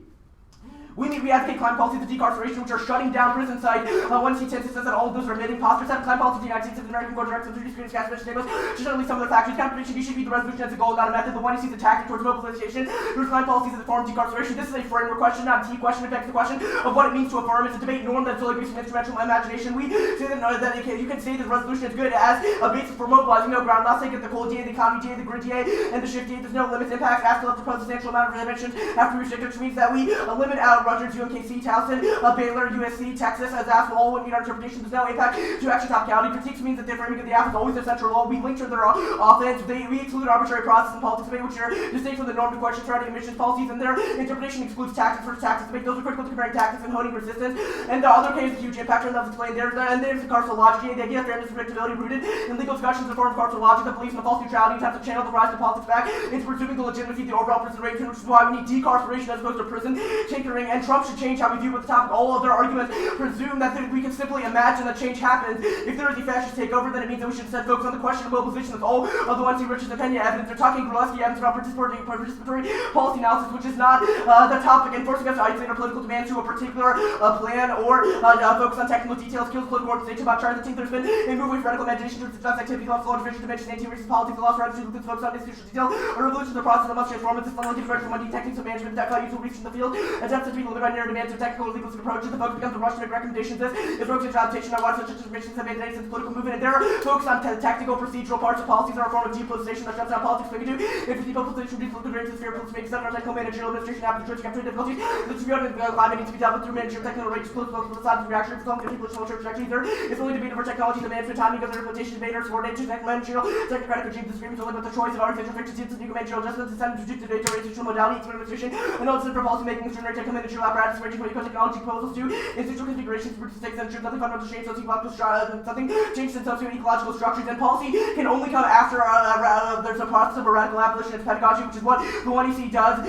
We advocate climate policies of decarceration, which are shutting down prison sites. One C10 says that all of those are admitting posters. Climate policy of the United States and American Board of Directors of 3D screens, gas emission tables, to show at least some of the factors. Confirmation should be the resolution as a goal, not a method. The one he sees a tactic towards mobilization. There's climate policies as a form of decarceration. This is a framework question, not a T question. It begs the question of what it means to affirm. It's a debate norm that's solely based on instrumental imagination. We say that you can say that the resolution is good as a basis for mobilizing. No ground loss. Take it the cold DA, the economy DA, the grid DA, and the shift DA. There's no limits. Impacts after the proposed substantial amount of emissions after we restrict, which means that we limit out Rutgers, UMKC, Towson, Baylor, USC, Texas, as AFL all would meet our interpretation. There's no impact to action topicality. Critiques means that the framing of the AFL is always their central role. We link to their offense. We exclude arbitrary process and politics debate, which are distinct from the normative questions surrounding emissions policies, and their interpretation excludes tactics versus tactics debate. Those are critical to comparing tactics and honing resistance. And the other case is a huge impact, and that's explained there. And there's the carceral logic, the idea of fairness and predictability rooted in legal discussions in the form of carceral logic that believes in the false neutrality in terms of channel the rise of politics back into presuming the legitimacy of the overall prison arrangement, which is why we need decarceration as opposed to prison tinkering. And Trump should change how we view with the topic. All of their arguments presume that we can simply imagine that change happens. If there is a fascist takeover, then it means that we should instead focus on the question of mobilization. That's all of the ones who Richards and Pena evidence. They're talking Grulesky evidence about participatory policy analysis, which is not the topic, and forcing us to isolate our political demand to a particular plan or focus on technical details, skills, political organization. About Charles I think there's been a move away from radical imagination towards success activity, loss of artificial dimensions, anti-racist politics, the loss of attitude that focus on institutional detail, a revolution of the process that must transform it. This fundamentally divergent from mundane techniques of management that useful research in the field, attempts to be limited by narrow demands of technical or legalistic approaches. The focus becomes the rush to make recommendations. This is focused on adaptation on what such transformations have made today since political movement, and they're focused on tactical procedural parts of policies are a form of depoliticization that shuts down politics. We do if the depoliticization reduces political great sphere of policy makes several technical managerial administration happen to capture difficulties. The dispute of climate needs to be dealt with through managerial technical rates, political sides of reaction, it's only political church actually there. It's only debate over technology, the management timing of the implementation debate or subordinate to managerial technocratic regime disagreements only with the choice of artificial fixtures, legal managerial adjustments, incentive to debate or institutional modality, administration, and also for policy making, extraordinary technical managerial apparatus, ranging from eco-technology proposals to institutional configurations, statistics, and nothing fundamental change, something changes in socio-ecological structures, and policy can only come after there's a process of a radical abolition of pedagogy, which is what the one EC does.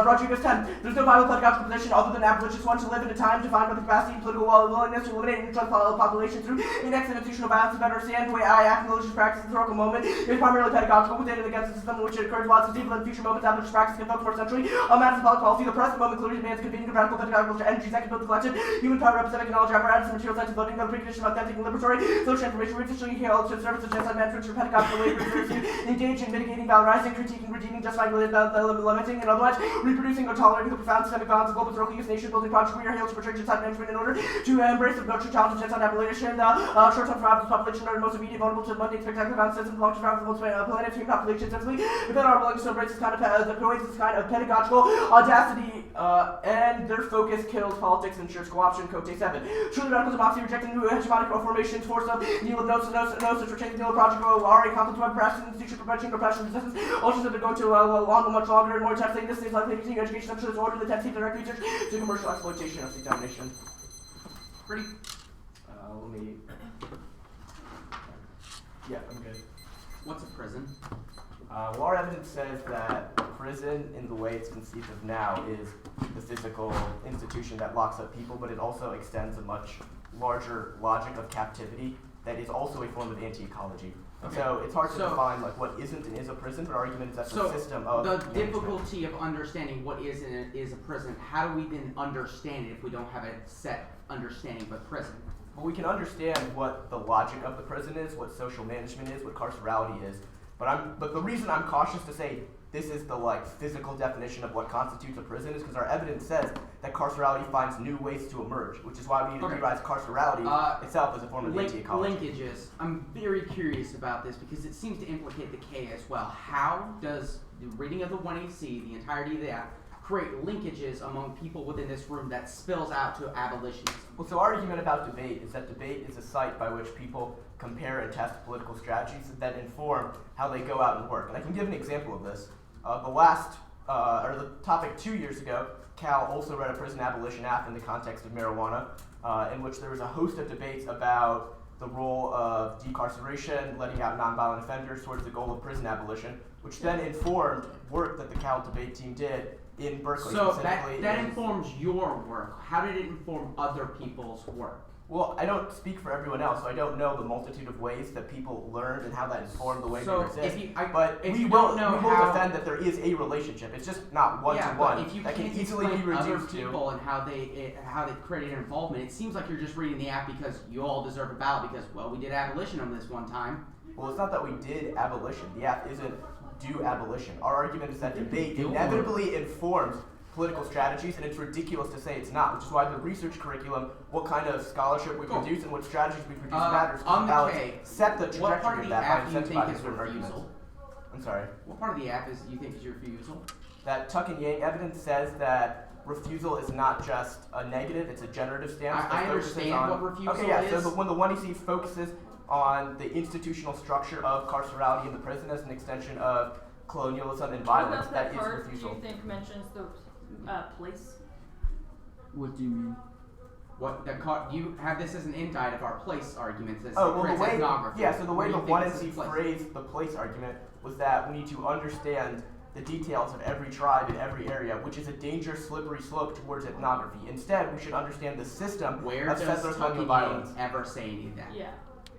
Rodriguez 10. There's no viable pedagogical position other than abolitionists want to live in a time defined by the capacity and political willingness to eliminate neutral population through index institutional violence to better understand the way I act in religious practice in the historical moment is primarily pedagogical within and against the system in which it occurs. While it's conceivable in future moments, abolitionist practice can focus more centrally on matters of public policy. The present moment clearly demands convenient radical pedagogical energies that can build the collective human power, representative knowledge, apparatus, and material science, voting, the precondition of authentic and liberatory social information, researching held to service of genocide management for pedagogical labor, engage in mitigating, valorizing, critiquing, redeeming, justifying, limiting, and otherwise reproducing or tolerating the profound systemic violence of global historical use nation building project. We are hailed to portray genocide management in order to embrace the true challenge of genocide abolition. The short-term survival of the population are the most immediate vulnerable to mundane spectacular violence and the long-term survival of the planet's human population. Simply, depend on our willingness to embrace this kind of pedagogical audacity, and their focus kills politics and ensures co-option. Cote 7. Truly radical democracy rejecting new hegemonic formations, force of needle notes for changing the old project already conflict web press institution prevention repression resistance. Oceans have been going to much longer and more intense. This is likely to continue education up to this order the tendency direct research to commercial exploitation of contamination. Ready? Let me. Yeah, I'm good. What's a prison? Well, our evidence says that prison, in the way it's conceived of now, is the physical institution that locks up people, but it also extends a much larger logic of captivity that is also a form of anti-ecology. Okay. So it's hard to define like what isn't and is a prison, but our argument is that the system of the difficulty of understanding what is and is a prison. How do we then understand it if we don't have a set understanding of a prison? Well, we can understand what the logic of the prison is, what social management is, what carcerality is, But the reason I'm cautious to say this is the physical definition of what constitutes a prison is because our evidence says that carcerality finds new ways to emerge, which is why we need to rewrite carcerality itself as a form of anti-ecology. Linkages. I'm very curious about this because it seems to implicate the K as well. How does the reading of the 1AC, the entirety of the act, create linkages among people within this room that spills out to abolitionism? Well, so our argument about debate is that debate is a site by which people compare and test political strategies that inform how they go out and work. And I can give an example of this. The topic 2 years ago, Cal also read a prison abolition act in the context of marijuana, in which there was a host of debates about the role of decarceration, letting out nonviolent offenders towards the goal of prison abolition, which then informed work that the Cal debate team did in Berkeley. So that informs your work. How did it inform other people's work? Well, I don't speak for everyone else, so I don't know the multitude of ways that people learned and how that informed the way we exist. But we will defend that there is a relationship. It's just not one-to-one. If you that can't can easily be explain other reduced people and how they created involvement, it seems like you're just reading the act because you all deserve a ballot because, well, we did abolition on this one time. Well, it's not that we did abolition. The act isn't do abolition. Our argument is that debate inevitably informs political strategies, and it's ridiculous to say it's not, which is why the research curriculum, what kind of scholarship we produce and what strategies we produce matters. On the K, set the trajectory what part of the act do you think is refusal? refusal? I'm sorry? What part of the act you think is refusal? That Tuck and Yang evidence says that refusal is not just a negative, it's a generative stance. I understand what refusal is. Okay, yeah, so when the 1EC focuses on the institutional structure of carcerality in the prison as an extension of colonialism and violence, that is refusal. Do you think mentions the place? What do you mean? What you have this as an indictment of our place arguments as the way ethnography. Yeah, so the way the 1NC phrased the place argument was that we need to understand the details of every tribe in every area, which is a dangerous, slippery slope towards ethnography. Instead, we should understand the system of settler colonial violence. Ever say any of that? Yeah.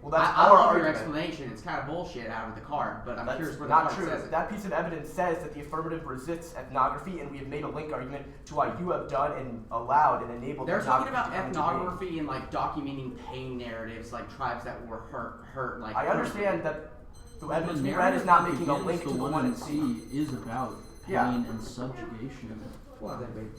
Well, that's I our love argument. your explanation. It's kind of bullshit out of the card, but I'm curious where the not card true. says it. That piece of evidence says that the affirmative resists ethnography, and we have made a link argument to why you have done and allowed and enabled. They're talking about ethnography and documenting pain narratives, like tribes that were hurt. Like I understand that the evidence we read is not making a link to the 1NC. Is about pain and subjugation. Well, then,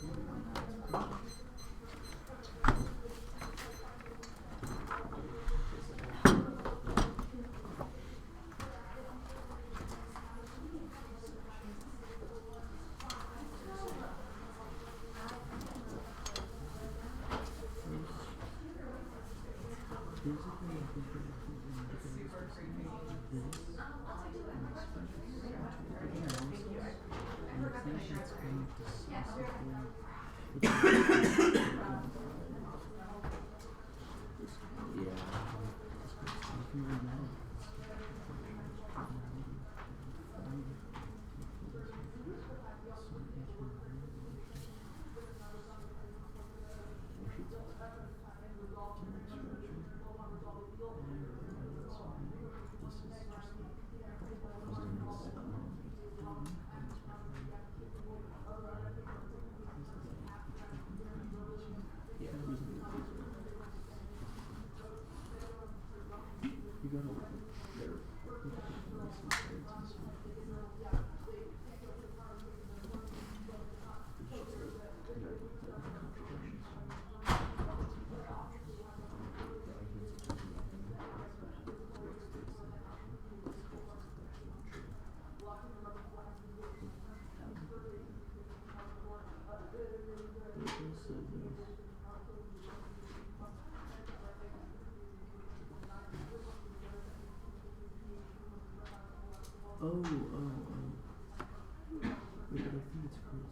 Wait, I think it's criticism.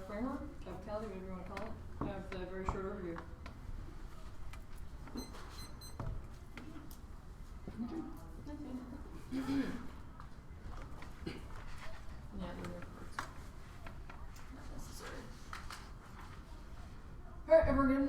framework of Caldi, whatever you want to call it. I have a very short overview. Yeah, they're words. Not necessary. Alright, everyone good?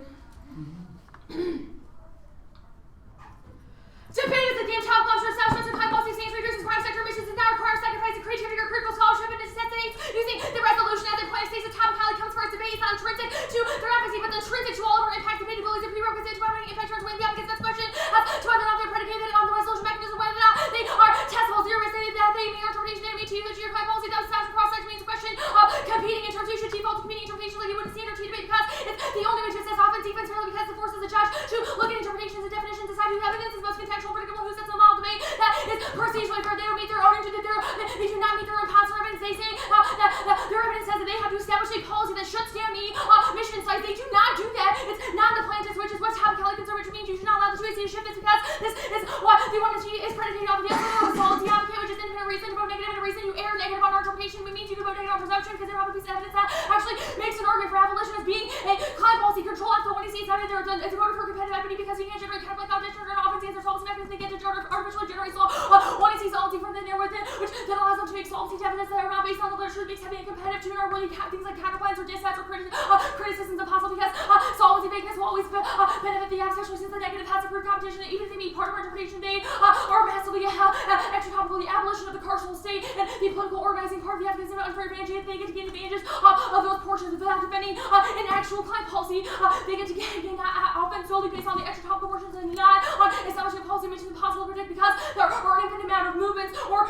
Stupidity is the game child culture establishments and high policy stands reduces crime sector missions and now requires sacrificing creativity or critical scholarship and necessitates using the resolution as a point states the topicality comes first debate is not intrinsic to their efficacy but intrinsic to all of our impact debatabilities and prerequisite to providing impact turns when the applicant's next question as to whether or not they're predicated on the resolution mechanism, whether or not they are testable. Zero is stated that they mean our interpretation and MAT which your crime policy does establish cross section means a question of competing interests. You should default to competing interpretations like you would in standard T debate because it's the only way to assess offense defense fairly because it forces the judge to look at interpretations and definitions, decide whose evidence is most contextual, predictable, who sets a model debate that is procedurally fair. They will meet their own they do not meet their own positive evidence. They say that their evidence says that they have to establish a policy that should stand the mission sites. They do not do that. It's not the plaintiffs, which is what topicality concern, which means you should not allow the choice to shift this because this is what the one is predicated off of the other result. The applicant, which is independent reason, to vote negative, and a reason you err negative on our interpretation, it means you can vote negative on presumption because they don't have a piece of evidence that actually makes an argument for abolition as being a crime policy control act. But when he sees that they're done, it's voted for competitive equity because he can't generate capital competition or offense against their solvency mechanism. They get to artificially generate when he sees solvency from there within, which then allows them to make solvency evidence that are not based on the literature, makes heavy and competitive to not really things like counterplans or dispatch or criticisms impossible because solvency vagueness will always benefit the app, especially since the negative has approved competition. And even if they meet part of our interpretation, they are massively extra topical. The abolition of the carceral state and the political organizing part of the Afghanistan unfair advantage, they get to gain advantages of those portions without defending an actual crime policy. They get to gain offense solely based on the extra topical portions and not on establishing a policy which is impossible to predict because there are an infinite amount of movements or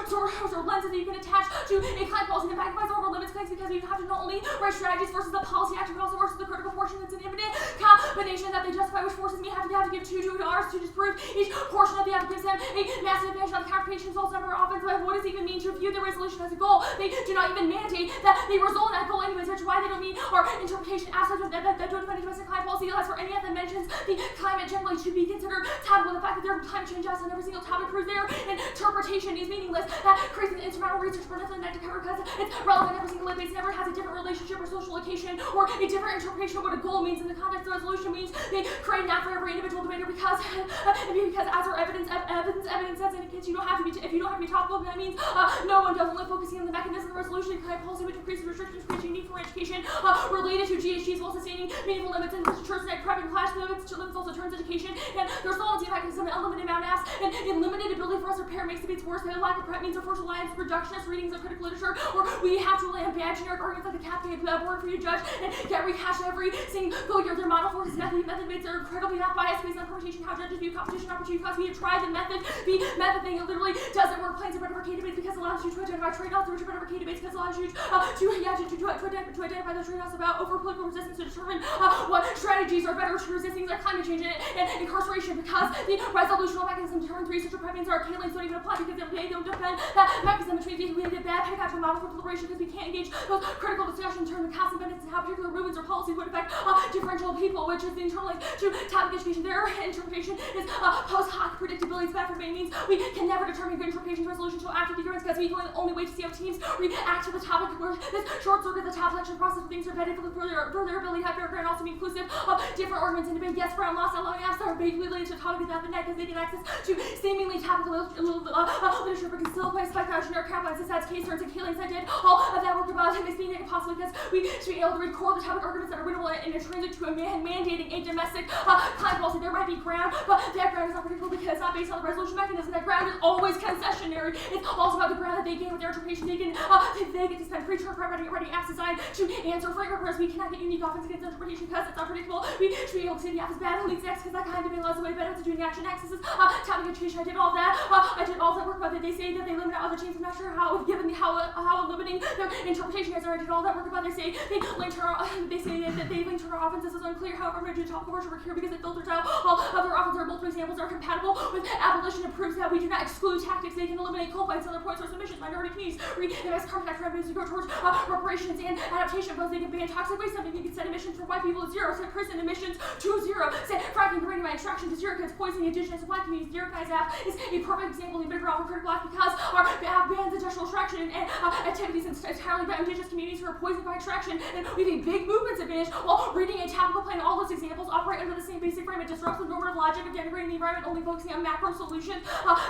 lenses that you can attach to a crime policy that magnifies over limits claims because you have to not only write strategies versus the policy action, but also versus the critical portion that's an infinite combination that they justify, which forces me to have to give two hours to disprove each portion of the app, gives them a massive advantage on the counterpation results number offense. What does it even mean to view the resolution as a goal? They do not even mandate that they result in that goal anyways, which is why they don't meet our interpretation aspects of that don't defend a domestic crime policy. As for any of them mentions, the climate generally should be considered topical. The fact that their climate change on every single topic proves their interpretation is meaningless. That creates an instrumental research for nothing that to cover because it's relevant every single base never has a different relationship or social location or a different interpretation of what a goal means in the context of resolution means they create not for every individual debater because as our evidence says indicates you don't have to be if you don't have to be topical, that means no one does, only focusing on the mechanism of resolution kind of policy which increases restrictions creates unique for education related to GHGs while sustaining meaningful limits and ensures that prep and clash limits also turns education and their solvency mechanism and unlimited amount of asks and limited ability for us to prepare makes debates worse. The lack of prep means our first reliance reductionist readings of critical literature or we have to rely on bad generic arguments like the cafe board for you to judge and get rehashed every single year. Their model forces method debates are incredibly not biased based on permutation how judges view competition opportunity because we have tried the method thing. It literally doesn't work. Plains are better for K debates because it allows you to identify trade-offs, which are better for K debates because it allows you to identify those trade-offs about over political resistance to determine what strategies are better to resist things like climate change and incarceration because the resolutional mechanism determines research or prep means our K-lanes don't even apply because they don't defend that mechanism, which means we get bad pedagogical model for deliberation because we can't engage those critical discussions in terms of constant benefits and how particular movements or policies would affect differential people, which is the internal link to topic education. Their interpretation is post hoc predictability. Bad for means we can never determine good interpretation resolution until after the hearings because we can only wait to see how teams react to the topic. Where this short circuit the top selection process of things are vetted for their ability to have fair and also be inclusive of different arguments in debate. Yes, Brown lost allowing us that are vaguely related to topic without the net because they get access to seemingly topical literature but can still play spec out generic capitalized decides case turns and K-lanes that did all of that work about it makes being impossible because we should be able to record the topic arguments that are winnable and intrinsic to a man mandating a domestic crime policy. There might be ground, but that ground is not predictable because it's not based on the resolution mechanism. That ground is always concessionary. It's also about the ground that they gain with their interpretation. They get to spend free term ready acts designed to answer framework whereas we cannot get unique offense against interpretation because it's unpredictable. We should be able to see the app as bad and leaks X because that kind of allows the way better to do the action accesses. Topic education, I did all that. I did all that work, but they say that they limit other teams. I'm not sure how given how limiting their interpretation is. I did all that work about. They say they link her. They say that that they linked to our offenses is unclear. However, major topical version were here because it filters out all other offenses or multiple examples are compatible with abolition. It proves that we do not exclude tactics. They can eliminate coal fights, other points or submissions, minority communities, re-invest carbon tax revenues to go towards reparations and adaptation. Plus, they can ban toxic waste. Something you can set emissions for white people to zero, set prison emissions to zero, set fracking, uranium extraction to zero, because poisoning indigenous and black communities. The Archives Act is a perfect example of the bigger offer critical act because our bans industrial extraction and activities entirely by indigenous communities who are poisoned by extraction. And we have a big movements advantage while reading a topical plan. All those examples operate under the same basic frame. It disrupts the normative logic of denigrating the environment, only focusing on macro solutions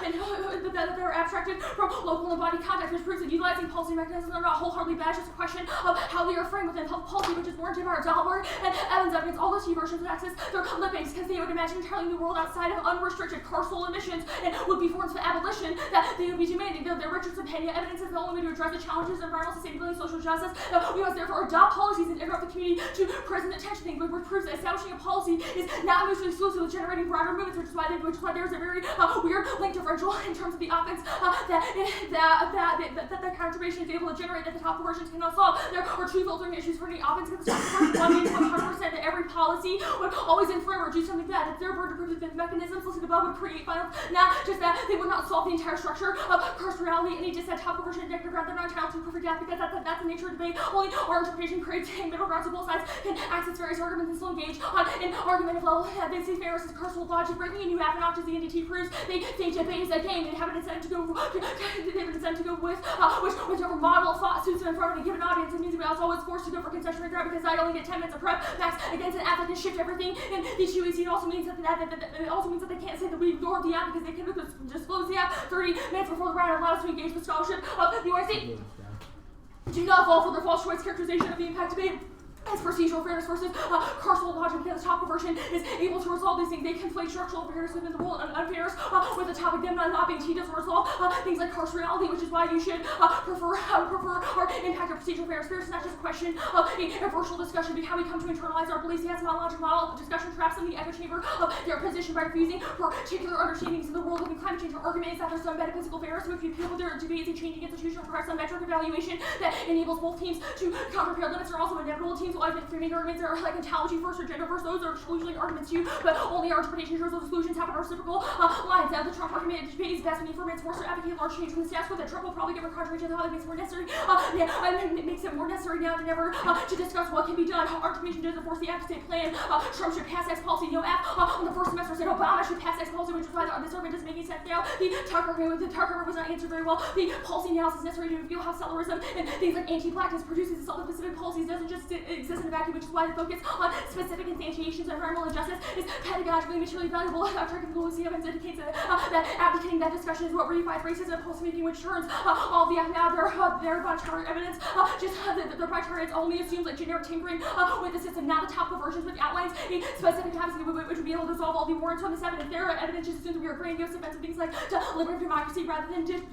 and that they're abstracted from local embodied context, which proves that utilizing policy mechanisms are not wholeheartedly bad. Just a question of how they are framed within public policy, which is warranted by our Dahlberg and Evans evidence. All those versions of access their lippings because they would imagine entirely new world outside of unrestricted carceral emissions and would be forms of abolition that they would be demanding. The Richardson Pena evidence is the only way to address the challenges of environmental sustainability and social justice. We must therefore adopt policies and interrupt the community to prison detention thing, which proves that establishing a policy is not mutually exclusive with generating broader movements, which is why there's a very weird link differential in terms of the offense that the conservation is able to generate that the top versions cannot solve. There are two filtering issues for the offense because the top version 100% that every policy would always infer or do something bad. It's their word to prove that the mechanisms listed above would create violence. Not just that, they would not solve the entire structure of carcerality. Any just that top version of negative ground, they're not entitled to perfect death because that's the nature of debate. Only our interpretation creates a middle ground so both sides can access various arguments and still engage on an argumentative level. They say fairness is carceral logic, breaking a new half notch as the NDT proves. They think debate is a game. They have an incentive to go with whichever model of thought suits them in front of a given audience. It means we also always forced to go for concessionary grab because I only get 10 minutes of prep max against an app that can shift everything. And these UEC it also means that they can't say that we ignored the app because they can disclose the app 30 minutes before the round and allow us to engage with scholarship of the UIC. Do not fall for their false choice characterization of the impact debate. As procedural fairness versus carceral logic, because the topic version is able to resolve these things. They conflate structural fairness within the rule and unfairness with the topic them not being T doesn't resolve things like carcerality, which is why you should prefer or impact of procedural fairness. Fairness is not just a question of a virtual discussion, but how we come to internalize our beliefs. Yes, monological model of discussion traps in the echo chamber of their position by refusing particular understandings of the world living climate change. Our argument is that there's some metaphysical fairness. So if you appeal with their debate is a changing institution requires some metric evaluation that enables both teams to counterpair limits. Are also inevitable. Teams will either framing arguments that are like ontology first or gender first. Those are exclusionary arguments too, but only our interpretation shows those exclusions happen on reciprocal lines. Now, the Trump argument debate is best when the affirmative force to advocate large change from the status quo that Trump will probably give a contrary to how it makes it more necessary. It makes it more necessary now than ever to discuss what can be done. Our interpretation doesn't force the act to take plan. Trump should pass X policy. No act on the first semester said Obama should pass X policy, which is why this argument doesn't make any sense now. The Tucker argument was not answered very well. The policy analysis necessary to reveal how secularism and things like anti-blackness produces itself in specific policies doesn't just exist in a vacuum, which is why the focus on specific instantiations of environmental injustice is pedagogically materially valuable. Dr. Lucy Evans indicates that abdicating that discussion is what redefines racism post-making, which turns all the their budgetary evidence their budgetary only assumes like generic tinkering with the system, not the topical versions, which outlines a specific topic which would be able to solve all the warrants on this evidence. Their evidence just assumes that we are grandiose defense of things like deliberative democracy rather than just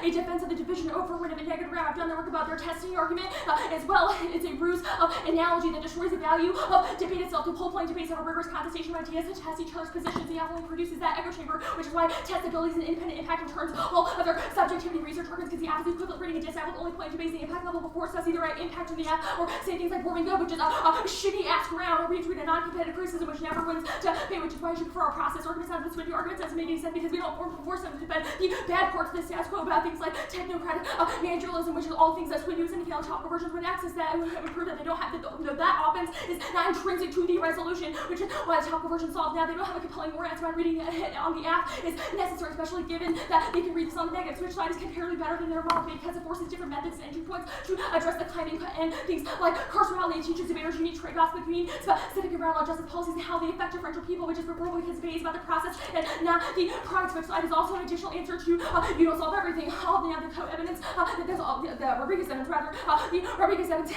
a defense of the division over when a negative round. I've done the work about their testing argument as well. It's a ruse of analogy that destroys the value of debate itself. The pole-playing debates have a rigorous contestation of ideas to test each other's positions. The only produces that echo chamber, which is why testability is an independent impact and turns all other subjectivity research arguments because the app is equivalent rating a diss app with only playing debates the impact level before it says either right impact on the app or say things like warming good, which is a shitty ass ground, or retweet a non-competitive criticism which never wins debate, which is why you should prefer our process arguments out of the swindy arguments. Doesn't make any sense because we don't force them to defend the bad parts of the status quo about things like technocratic managerialism, which is all things that swindy and the topical versions would access that and would prove that they don't have that offense is not intrinsic to the resolution, which is why the topical version solved. Now they don't have a compelling warrant about reading it on the app is necessary, especially given that they can read this on the negative. Switch side is comparatively better than their model because it forces different methods and entry points to address the climate and things like carcerality. It teaches debaters unique trade-offs between specific environmental justice policies and how they affect differential people, which is probably because debate is about the process and not the product. Switch side is also an additional answer to you don't solve everything. All the co-evidence there's all the Rodriguez evidence rather the Rodriguez evidence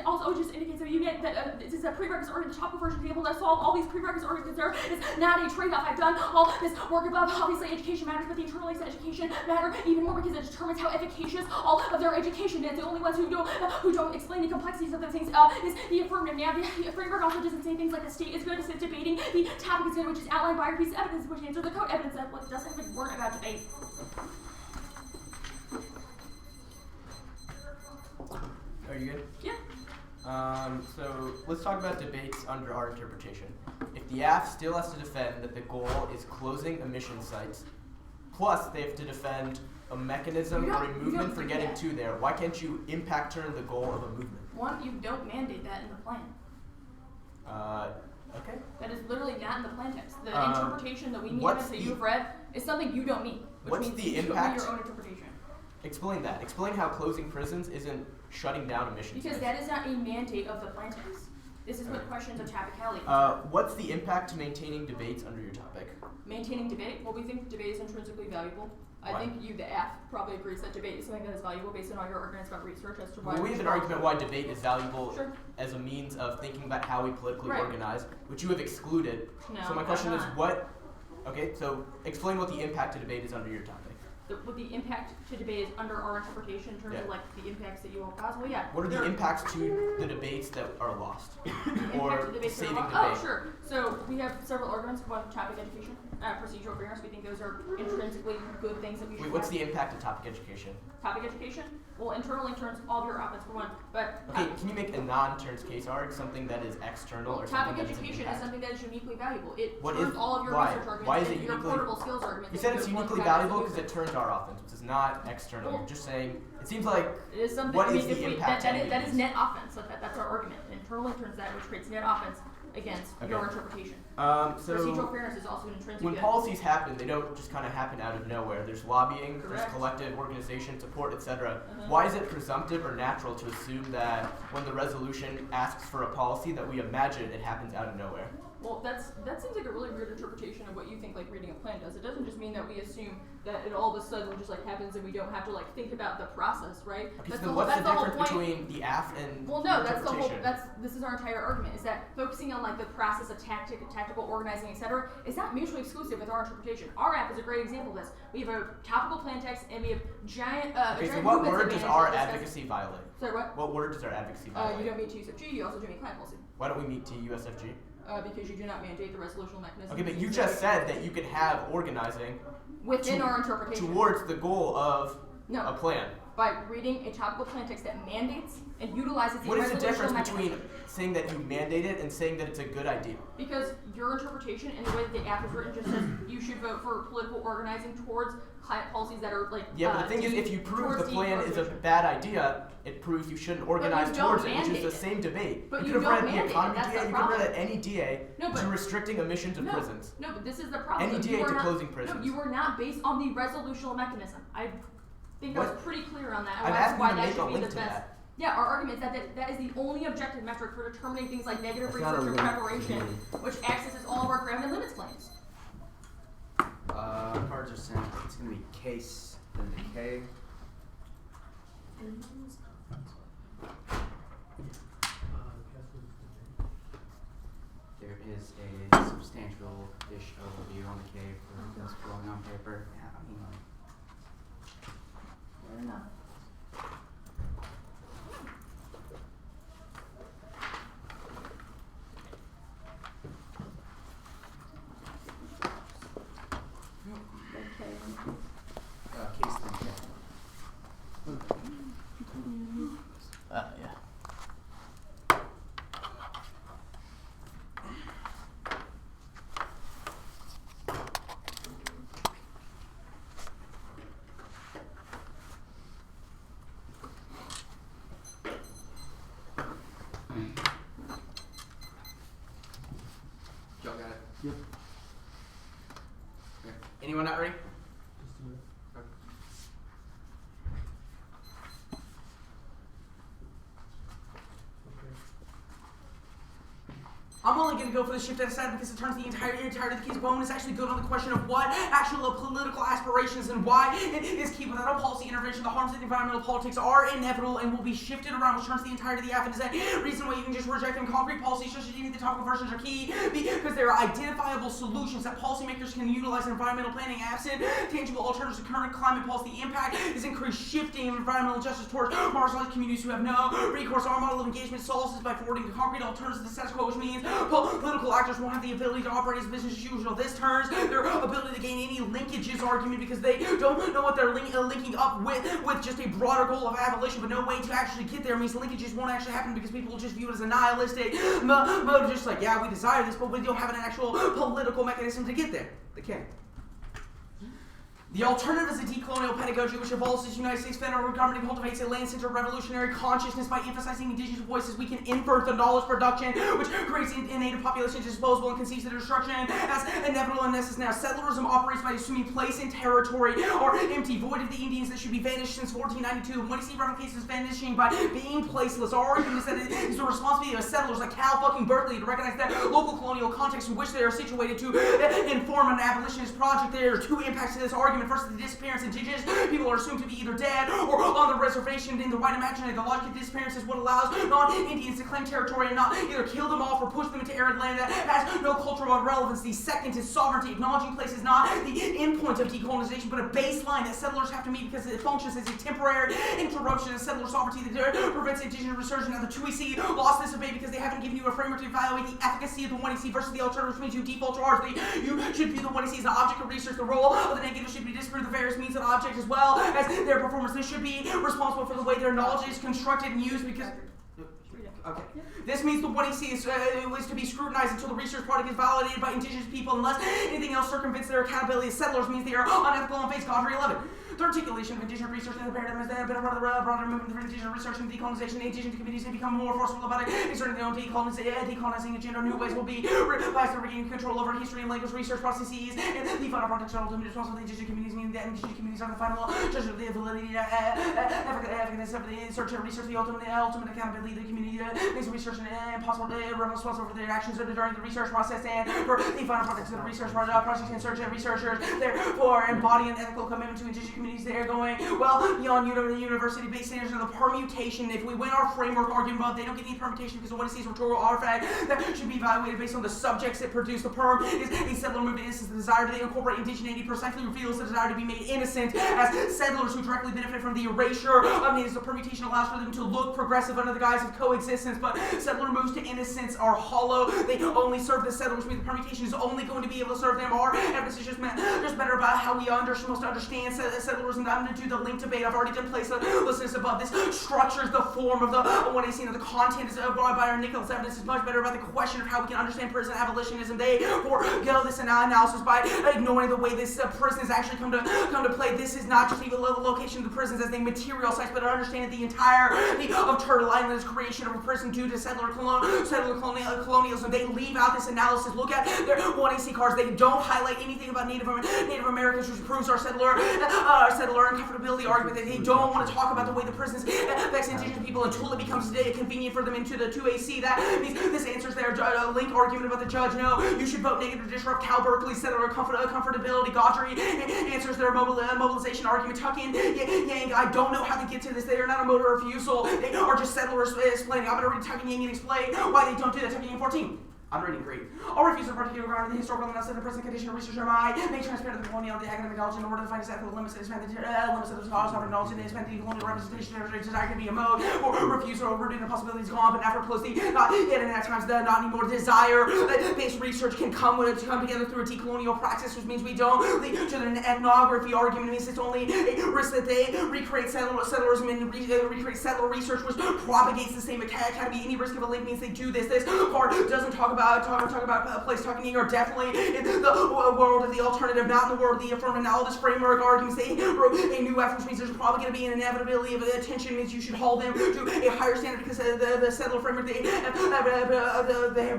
also just indicates that you get that this is a prerequisite argument. The topical version to be able to solve all these prerequisite arguments. There is not a trade-off. I've done all this work above. Obviously, education matters, but the internalized education matter even more because it determines how efficacious all of their education is. The only ones who don't explain the complexities of those things is the affirmative. Now, the framework also doesn't say things like the state is good. It's debating the topic is good, which is outlined by a piece of evidence, which answers the code evidence that doesn't have a word about debate. Are you good? Yeah. So let's talk about debates under our interpretation. If the AF still has to defend that the goal is closing emission sites, plus they have to defend a mechanism or a movement for getting to there, why can't you impact turn the goal of a movement? One, you don't mandate that in the plan. Okay. That is literally not in the plan text. The interpretation that we need that you've read is something you don't mean. Which What's means the you impact? don't mean your own interpretation. Explain that. Explain how closing prisons isn't shutting down emissions. Because that is not a mandate of the plan text. This is what questions of topicality. What's the impact to maintaining debates under your topic? Maintaining debate? Well, we think debate is intrinsically valuable. I think you, the AF, probably agrees that debate is something that is valuable based on all your arguments about research as to why. Well, we have an argument why debate is valuable Sure. as a means of thinking about how we politically Right. organize, which you have excluded. No, so my question I'm is, not. what? Okay, so explain what the impact to debate is under your topic. What the impact to debate is under our interpretation in terms of like the impacts that you will cause. Well, yeah. What are the impacts to the debates that are lost, or saving debate? Oh, sure. So we have several arguments. One, topic education, procedural fairness. We think those are intrinsically good things that we should. Wait, what's have. the impact of topic education? Topic education? Well, internally turns all of your offense for one, but Okay, can you make a non-turns case arg, something that is external or something topic that is an education is impact? something that is uniquely valuable. It What turns is- all of your why? research arguments Why is it into your uniquely- portable skills arguments. You that said it's don't uniquely look back as valuable a because it movement. turns our offense, which is not external. Well- You're just saying, it seems like, It is something. what I mean, is the if we, impact that to is enemies? net offense. That's our argument. It internally turns that, which creates net offense against your Okay. interpretation. so Procedural fairness is also an intrinsic. when good. policies happen, they don't just kind of happen out of nowhere. There's lobbying, there's Correct. collective organization support, etc. Uh-huh. Why is it presumptive or natural to assume that when the resolution asks for a policy that we imagine it happens out of nowhere? Well, that seems like a really weird interpretation of what you think like reading a plan does. It doesn't just mean that we assume that it all of a sudden just like happens and we don't have to like think about the process, right? Okay, That's so the what's whole, the that's the difference whole point. between the AF and Well, no, that's the whole. interpretation? This is our entire argument. Is that focusing on like the process of tactical organizing, etc. is not mutually exclusive with our interpretation. Our app is a great example of this. We have a topical plan text and we have giant. Okay, so giant what movements word that does manage our all this advocacy violate? Sorry, what? What word does our advocacy You violate? don't meet TUSFG. You also do meet client policy. Why don't we meet to USFG? Because you do not mandate the resolutional mechanism. Okay, but you just said that you could have organizing within our interpretation towards the goal of No. a plan. by reading a topical plan text that mandates and utilizes the What is the resolutional difference mechanism. between saying that you mandate it and saying that it's a good idea? Because your interpretation and the way that the app is written just says you should vote for political organizing towards client policies that are like. Yeah, but the thing is, if you prove the plan is a deforestation. bad idea, it proves you shouldn't organize you don't towards it, which is mandate the it. same debate. But you you could have don't read the mandate it, economy that's the DA, you could have read problem. any DA No, to but- restricting emissions of No, prisons. no, but this is the problem. Any You DA are to not- closing prisons. No, you were not based on the resolutional mechanism. I think I was What? pretty clear on that. and I'm why- asking why you to that make a should be link the to best. that. Yeah, our argument is that is the only objective metric for determining things like negative research or preparation, which accesses all of our ground and limits claims. Cards are sent. It's going to be case, then decay. There is a substantial-ish overview on the cave for what's flowing on paper. Yeah, I mean, Fair enough. case then decay. Yeah. Y'all got it? Yep. Okay. Anyone not ready? I'm only going to go for the shift at a side because it turns the entirety of the case bonus actually good on the question of what actual political aspirations and why it is key without a policy intervention. The harms of environmental politics are inevitable and will be shifted around, which turns the entirety of the app into that reason why you can just reject them. Concrete policies, such as even the topical versions, are key because there are identifiable solutions that policymakers can utilize in environmental planning. Absent tangible alternatives to current climate policy, the impact is increased shifting of environmental justice towards marginalized communities who have no recourse. Our model of engagement solves this by forwarding concrete alternatives to the status quo, which means political actors won't have the ability to operate as business as usual. This turns their ability to gain any linkages argument because they don't know what they're linking up with just a broader goal of abolition, but no way to actually get there. It means linkages won't actually happen because people will just view it as a nihilistic mode, just like, yeah, we desire this, but we don't have an actual political mechanism to get there. They can't. The alternative is a decolonial pedagogy which evolves as the United States federal government and cultivates a land-centered revolutionary consciousness by emphasizing indigenous voices. We can invert the knowledge production, which creates a native population disposable and conceives the destruction as inevitable and necessary. Now, settlerism operates by assuming place and territory or empty void of the Indians that should be vanished since 1492. When you see random cases vanishing by being placeless, our argument is that it is the responsibility of settlers like Cal fucking Berkeley to recognize that local colonial context in which they are situated to inform an abolitionist project. There are two impacts to this argument. First, the disappearance. Indigenous people are assumed to be either dead or on the reservation. In the white imaginary, the logic of disappearance is what allows non-Indians to claim territory and not either kill them off or push them into arid land that has no cultural relevance. The second is sovereignty. Acknowledging place is not the endpoint of decolonization, but a baseline that settlers have to meet because it functions as a temporary interruption of settler sovereignty that prevents indigenous resurgence. Now, the 2EC lost this debate because they haven't given you a framework to evaluate the efficacy of the 1EC versus the alternative, which means you default to ours. You should view the 1EC as an object of research. The role of the negative should be disproved the various means of object as well as their performance. This should be responsible for the way their knowledge is constructed and used because... Okay. This means the 1EC is to be scrutinized until the research product is validated by indigenous people unless anything else circumvents their accountability as settlers means they are unethical and face Cadre 11. The articulation of indigenous research in the paradigm has been a part of the broader movement for indigenous research and decolonization. Indigenous communities have become more forceful about exerting their own decolonizing agenda. New ways will be realized to regain control over history and language research processes. And the final product are ultimately responsible for the indigenous communities, meaning that indigenous communities are the final judge of the validity and efficacy of the search and research. The ultimate accountability of the community makes research and possible responsible for their actions during the research process and for the final products of the research project and search and researchers. Therefore, embody an ethical commitment to indigenous communities. They're going well beyond university-based standards and the permutation. If we win our framework argument about they don't get any permutation because the 1EC is rhetorical artifact that should be evaluated based on the subjects that produce the perm is a settler movement innocence. The desire to incorporate indigeneity precisely reveals the desire to be made innocent as settlers who directly benefit from the erasure of natives. The permutation allows for them to look progressive under the guise of coexistence, but settler moves to innocence are hollow. They only serve the settlers, which means the permutation is only going to be able to serve them. Our evidence is just better about how we supposed to understand settlers, and I'm going to do the link debate. I've already done placelessness above. This structures the form of the 1EC. The content is by our Nicholas. Evidence is much better about the question of how we can understand prison abolitionism. They forego this analysis by ignoring the way this prison has actually come to play. This is not just even the location of the prisons as they material sites, but understanding the entirety of Turtle Island's creation of a prison due to settler colonialism. They leave out this analysis. Look at their 1EC cards. They don't highlight anything about Native Americans, which proves our settler uncomfortability argument. That they don't want to talk about the way the prisons affects indigenous people until it becomes convenient for them into the 2AC. That means this answers their link argument about the judge. No, you should vote negative to disrupt Cal Berkeley settler comfortability. Godry answers their mobilization argument. Tucking Yang, I don't know how to get to this. They are not a mode of refusal. They are just settlers explaining. I'm going to read Tucking Yang and explain why they don't do that. Tucking Yang 14. I'm reading great. All refusal of particular ground of the historical analysis of the present condition of research make transparent the colonial the academic knowledge in order to find exactly the limits that expand the limits of the sovereign knowledge and expand the colonial representation of desire to be a mode or refusal or rooted in the possibilities gone, but after closely not yet and at times the not anymore desire based research can come together through a decolonial praxis, which means we don't lead to an ethnography argument. It means it's only a risk that they recreate settlerism and recreate settler research, which propagates the same academy. Any risk of a link means they do this. This part doesn't talk about place talking are definitely in the world of the alternative, not in the world of the affirmative. Now all this framework arguments they wrote a new effort, which means there's probably going to be an inevitability of attention, means you should hold them to a higher standard because the settler framework they have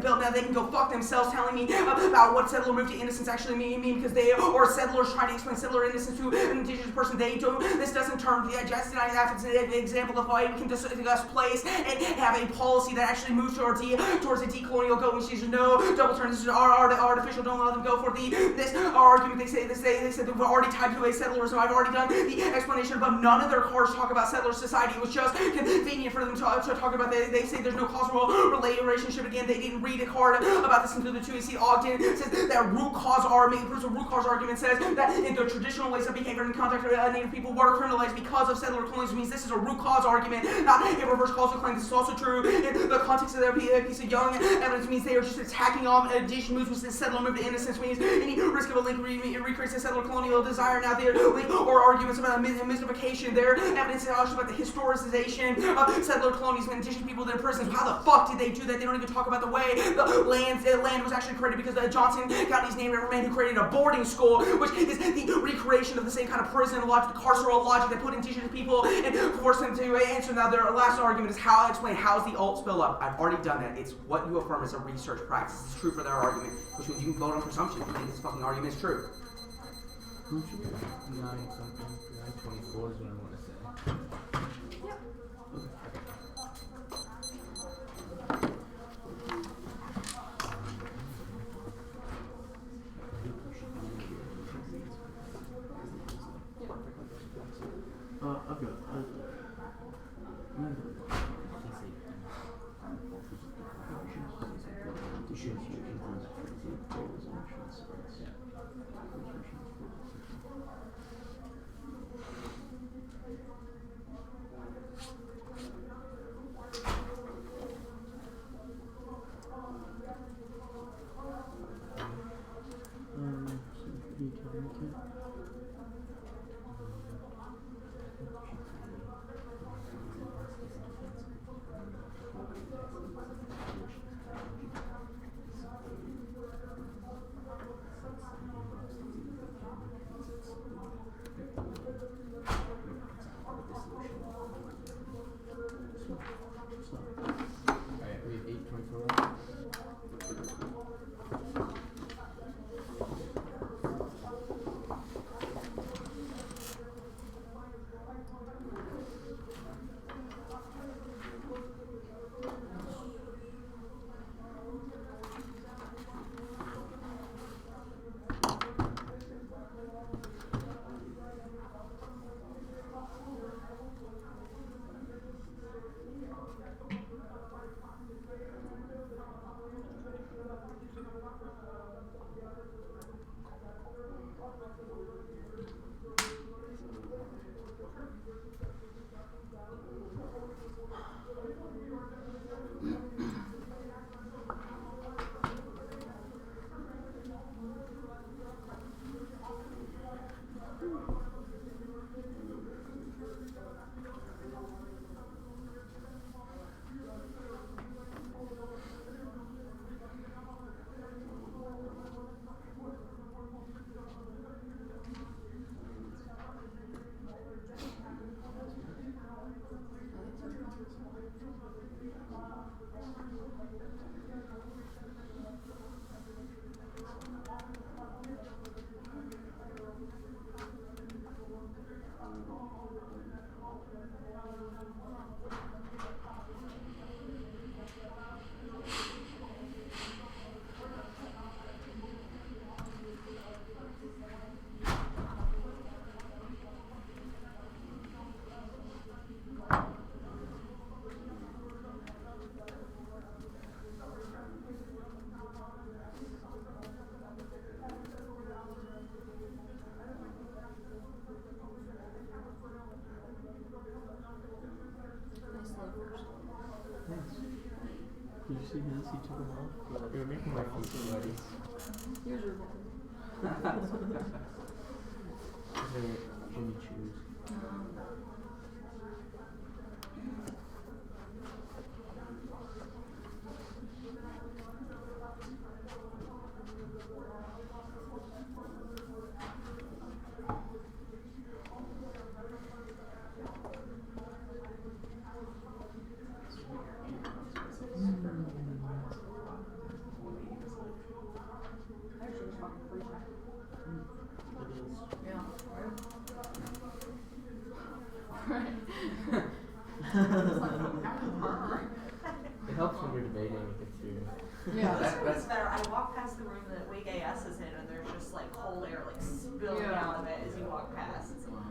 built. Now they can go fuck themselves telling me about what settler move to innocence actually mean because they are settlers trying to explain settler innocence to an indigenous person. They don't. This doesn't turn the just it's an example of why we can discuss place and have a policy that actually moves towards a decolonial goal, which is no double turn. This is artificial. Don't allow them to go for this argument. They said that we're already tied to a settler, so I've already done the explanation above. None of their cards talk about settler society. It was just convenient for them to talk about. They say there's no causal relationship. Again, they didn't read a card about this until the 2AC Ogden says that root cause argument. Proves a root cause argument says that in the traditional ways of behavior and contact Native people were criminalized because of settler colonialism. Means this is a root cause argument, not a reverse causal claim. This is also true in the context of their piece of young evidence. Means they are just attacking all addition moves with the settler move to innocence means any risk of a link recreates a settler colonial desire. Now their link or arguments about mystification. Their evidence is also about the historicization of settler colonies and indigenous people in their prisons. How the fuck did they do that? They don't even talk about the way the land was actually created because Johnson County's named after a man who created a boarding school, which is the recreation of the same kind of prison logic, the carceral logic that put indigenous people and forced them to answer. Now their last argument is how I explain how's the alt spill up. I've already done that. It's what you affirm as a research practice. It's true for their argument, which means you can vote on presumption if you think this fucking argument is true. 9 something, 924 is what I want to say. Yep. I've got Did you see his? He took them off. You're making my feet sweaty. Here's your one. Jimmy Choo's. It helps when you're debating it too. Yeah. That's better. I walk past the room that Wig AS is in, and there's just like cold air like spilling out of it as you walk past. It's like,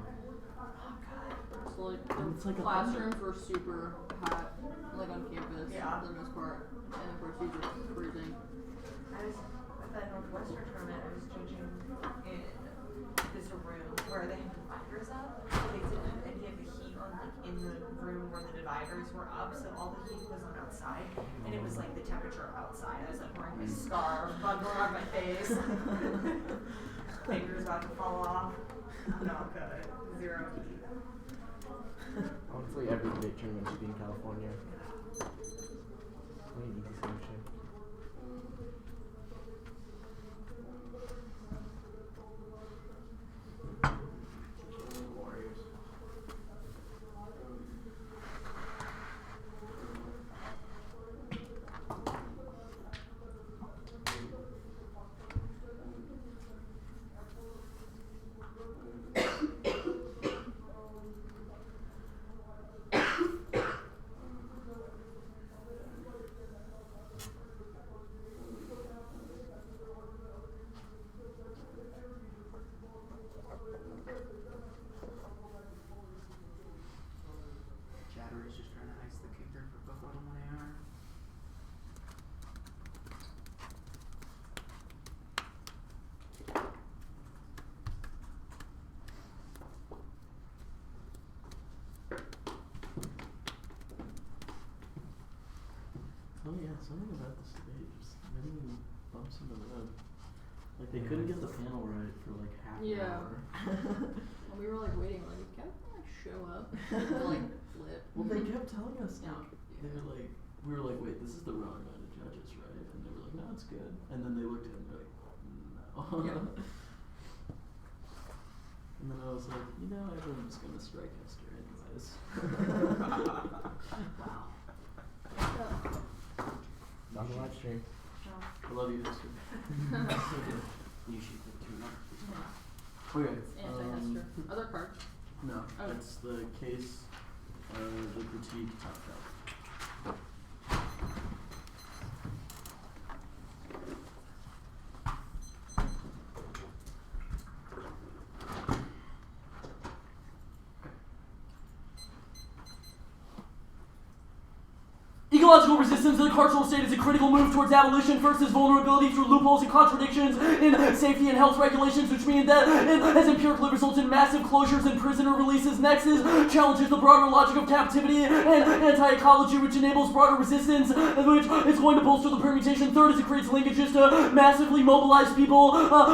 oh god. So like It's like the a classrooms were super hot, like on campus Yeah. for the most part, and of course these are freezing. I was at that Northwestern tournament. I was judging in this room where they had dividers up. So they didn't have any of the heat on like in the room where the dividers were up, so all the heat was on outside, and it was like the temperature temperature outside as I'm wearing my scarf, bundling on my face. Fingers about to fall off. Not good. Zero heat. Honestly, every debate tournament should be in California. We need this solution. Warriors. Chattery's just trying to ice the kicker for Buffalo when they are. Oh yeah, something about this debate, just many bumps in the road. Like they couldn't get the panel right for like half an hour. And we were like waiting, like, can I show up? And, like, flip. Well, they kept telling us, like, they were like, we were like, wait, this is the wrong amount of judges, right? And they were like, no, it's good. And then they looked at it and they're like, no. Yeah. And then I was like, you know, everyone's gonna strike Hester anyways. Wow. On the live stream. I love you, Hester. You should put 2 numbers. Okay. It's anti-Hester. Other card. No, Oh. that's the case, the critique top out. Ecological resistance to the carceral state is a critical move towards abolition. First is vulnerability through loopholes and contradictions in safety and health regulations, which mean that it has empirically resulted in massive closures and prisoner releases. Next is challenges the broader logic of captivity and anti-ecology, which enables broader resistance, which is going to bolster the permutation. Third is it creates linkages to massively mobilize people.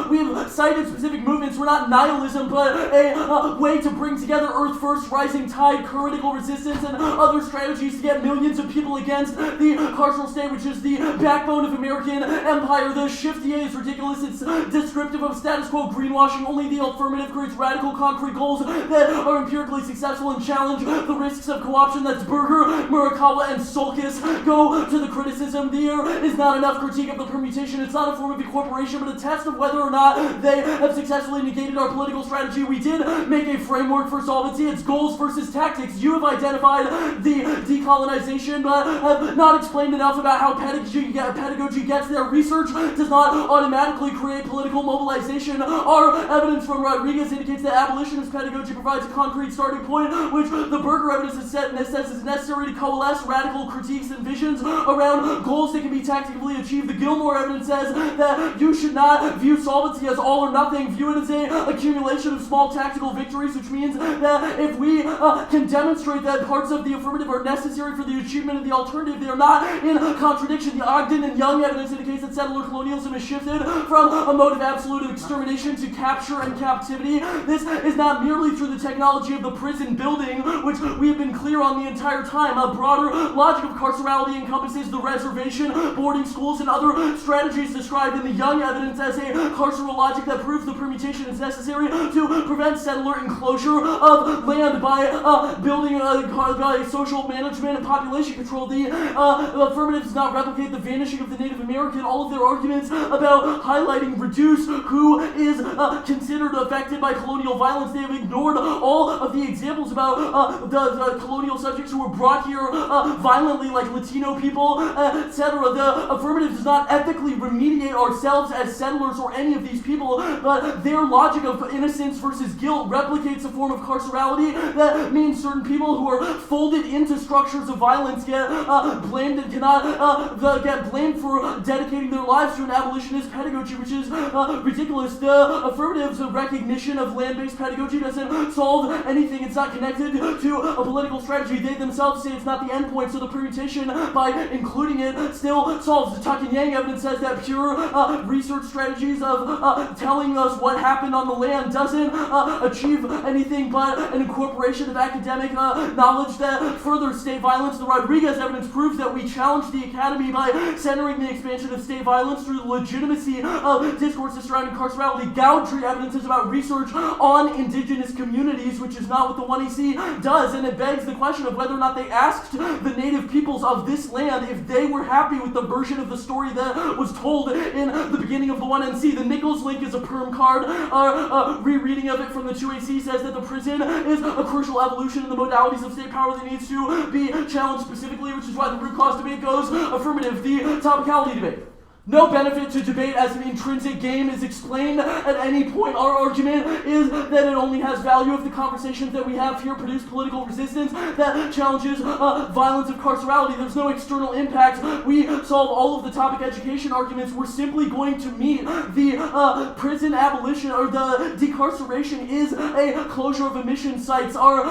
We've cited specific movements. We're not nihilism, but a way to bring together Earth First, Rising Tide, critical resistance, and other strategies to get millions of people against the carceral state, which is the backbone of American empire. The shifty is ridiculous. It's descriptive of status quo greenwashing. Only the affirmative creates radical concrete goals that are empirically successful and challenge the risks of co-option. That's Berger, Murakawa, and Sulkis. Go to the criticism. There is not enough critique of the permutation. It's not a form of incorporation, but a test of whether or not they have successfully negated our political strategy. We did make a framework for solvency. It's goals versus tactics. You have identified the decolonization, but have not explained enough about how pedagogy gets there. Research does not automatically create political mobilization. Our evidence from Rodriguez indicates that abolitionist pedagogy provides a concrete starting point, which the Berger evidence says is necessary to coalesce radical critiques and visions around goals that can be tactically achieved. The Gilmore evidence says that you should not view solvency as all or nothing. View it as an accumulation of small tactical victories, which means that if we can demonstrate that parts of the affirmative are necessary for the achievement of the alternative, they are not in contradiction. The Ogden and Young evidence indicates that settler colonialism has shifted from a mode of absolute extermination to capture and captivity. This is not merely through the technology of the prison building, which we have been clear on the entire time. A broader logic of carcerality encompasses the reservation, boarding schools, and other strategies described in the Young evidence as a carceral logic that proves the permutation is necessary to prevent settler enclosure of land by building by social management and population control. The affirmative does not replicate the vanishing of the Native American. All of their arguments about highlighting reduce who is considered affected by colonial violence, they have ignored all of the examples about the colonial subjects who were brought here violently, like Latino people, etc. The affirmative does not ethically remediate ourselves as settlers or any of these people, but their logic of innocence versus guilt replicates a form of carcerality that means certain people who are folded into structures of violence get blamed and cannot get blamed for dedicating their lives to an abolitionist pedagogy, which is ridiculous. The affirmative's recognition of land-based pedagogy doesn't solve anything. It's not connected to a political strategy. They themselves say it's not the end point, so the permutation by including it still solves. The Tuck and Yang evidence says that pure research strategies of telling us what happened on the land doesn't achieve anything but an incorporation of academic knowledge that furthers state violence. The Rodriguez evidence proves that we challenge the academy by centering the expansion of state violence through the legitimacy of discourses surrounding carcerality. Gowdry evidence is about research on indigenous communities, which is not what the 1AC does, and it begs the question of whether or not they asked the native peoples of this land if they were happy with the version of the story that was told in the beginning of the 1NC. The Nichols link is a perm card. Rereading of it from the 2AC says that the prison is a crucial evolution in the modalities of state power that needs to be challenged specifically, which is why the root cause debate goes affirmative. The topicality debate. No benefit to debate as an intrinsic game is explained at any point. Our argument is that it only has value if the conversations that we have here produce political resistance that challenges violence of carcerality. There's no external impact. We solve all of the topic education arguments. We're simply going to meet the prison abolition, or the decarceration is a closure of emission sites. Our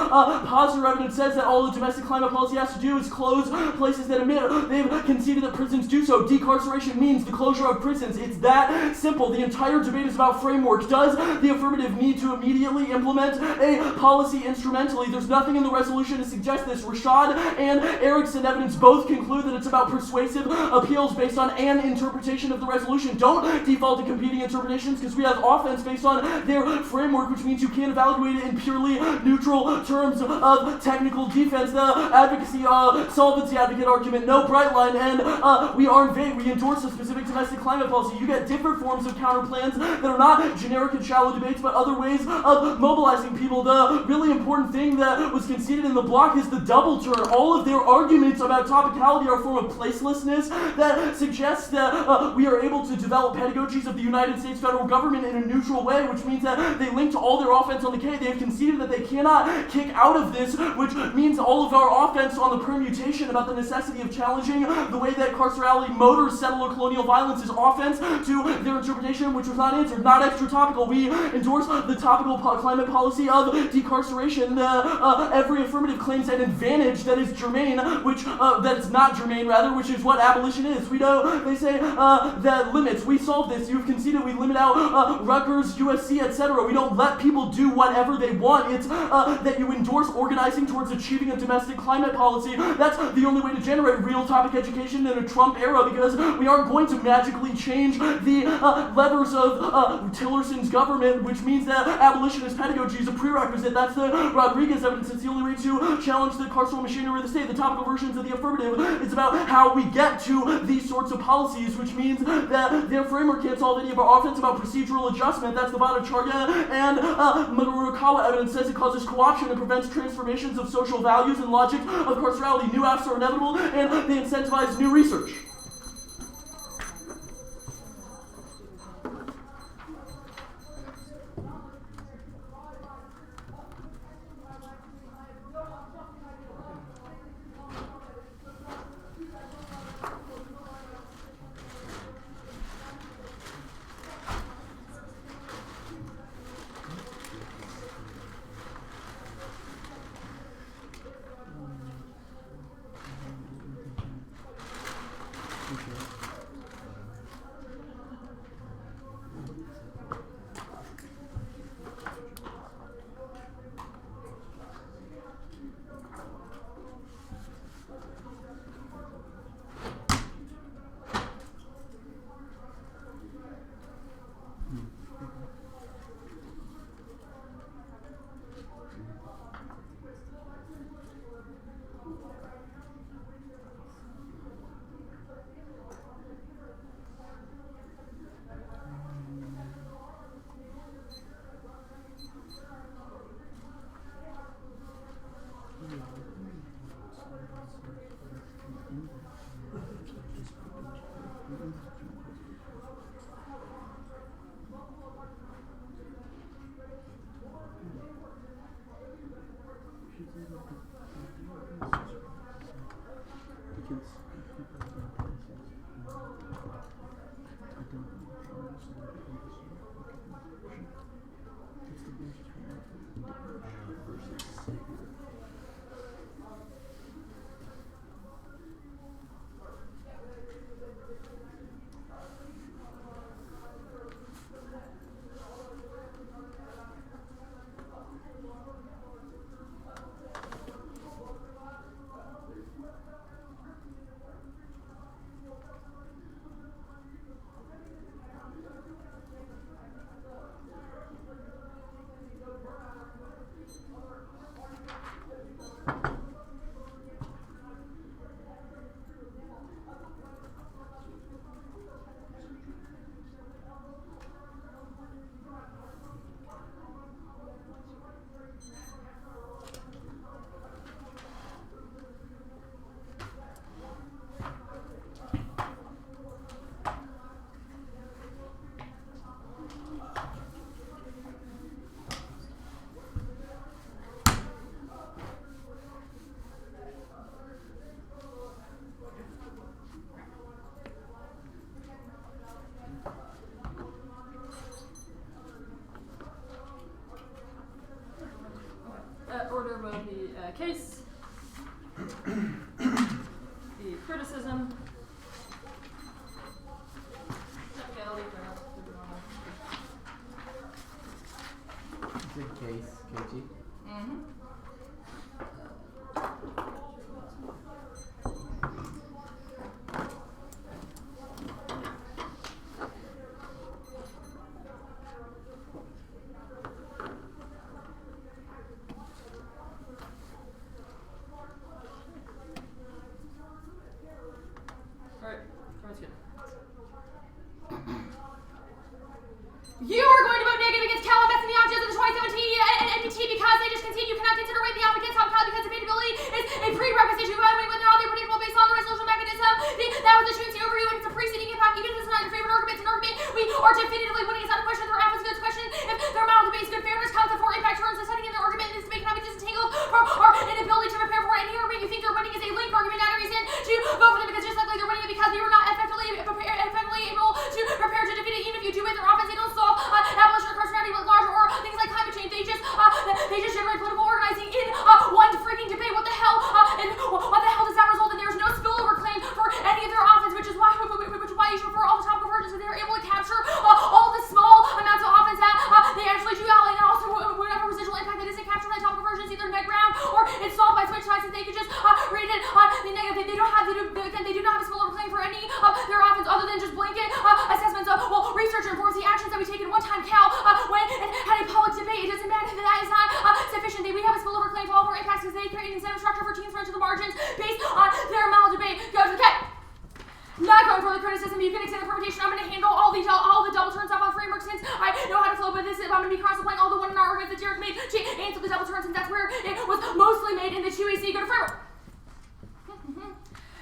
positive evidence says that all the domestic climate policy has to do is close places that emit. They've conceded that prisons do so. Decarceration means the closure of prisons. It's that simple. The entire debate is about framework. Does the affirmative need to immediately implement a policy instrumentally? There's nothing in the resolution to suggest this. Rashad and Erickson evidence both conclude that it's about persuasive appeals based on an interpretation of the resolution. Don't default to competing interpretations, because we have offense based on their framework, which means you can't evaluate it in purely neutral terms of technical defense. The advocacy, solvency advocate argument, no bright line, and we aren't vague. We endorse a specific domestic climate policy. You get different forms of counterplans that are not generic and shallow debates, but other ways of mobilizing people. The really important thing that was conceded in the block is the double turn. All of their arguments about topicality are a form of placelessness that suggests that we are able to develop pedagogies of the United States federal government in a neutral way, which means that they link to all their offense on the K. They have conceded that they cannot kick out of this, which means all of our offense on the permutation about the necessity of challenging the way that carcerality motors settler colonial violence is offense to their interpretation, which was not answered. Not extra topical. We endorse the topical climate policy of decarceration. Every affirmative claims an advantage that is germane, which that is not germane, rather, which is what abolition is. We know they say that limits. We solve this. You've conceded we limit out Rutgers, USC, etc. We don't let people do whatever they want. It's that you endorse organizing towards achieving a domestic climate policy. That's the only way to generate real topic education in a Trump era, because we aren't going to magically change the levers of Tillerson's government, which means that abolitionist pedagogy is a prerequisite. That's the Rodriguez evidence. It's the only way to challenge the carceral machinery of the state. The topical versions of the affirmative is about how we get to these sorts of policies, which means that their framework can't solve any of our offense about procedural adjustment. That's the Bhattacharya and Murukawa evidence says it causes co-option and prevents transformations of social values and logic of carcerality. New apps are inevitable, and they incentivize new research. case. The criticism. Okay, I'll leave it out. It's a case, KT. Mm-hmm. You are going to vote negative against Cal MS and the Octos of the 2017 NDT because they just concede you cannot consider weight the applicant's top because debatability is a prerequisite to evaluate whether or not they're predictable based on the resolution mechanism. That was the truth overview and it's a preceding impact. Even if it's not your favorite argument, it's an argument we are definitively winning. It's not a question of their applicant's good question. If their amount of debate is good fairness comes before impact terms, deciding in their argument is to make cannot be disentangled from our inability to prepare for any argument you think they're winning is a link argument, not a reason to vote for them because just likely they're winning it because we were not effectively able to prepare to defeat it. Even if you do with their offense, they don't solve abolition of carcerity with larger or things like climate change. They just generate political organizing in one freaking debate. What the hell? And what the hell does that result in? There's no spillover claim for any of their offense, which is why you should refer all the top convergence and they're able to capture all the small amounts of offense that they actually do outline, and also whatever residual impact that isn't captured by top convergence, either net ground or it's solved by switch sides, and they could just rate it on the negative. They do not have a spillover claim for any of their offense other than just blanket assessments of research informs the actions that we take in one-time Cal when and had a public debate. It doesn't matter that is not sufficient. We have a spillover claim for all of our impacts because they create an incentive structure for teams run to the margins based on their amount of debate. Goes okay. Not going for the criticism, you can extend the permutation. I'm going to handle all the double turn stuff on framework since I know how to flow, but this is, I'm going to be cross-applying all the one in our arguments that Derek made to answer the double turn since that's where it was mostly made in the 2AC. Go to framework.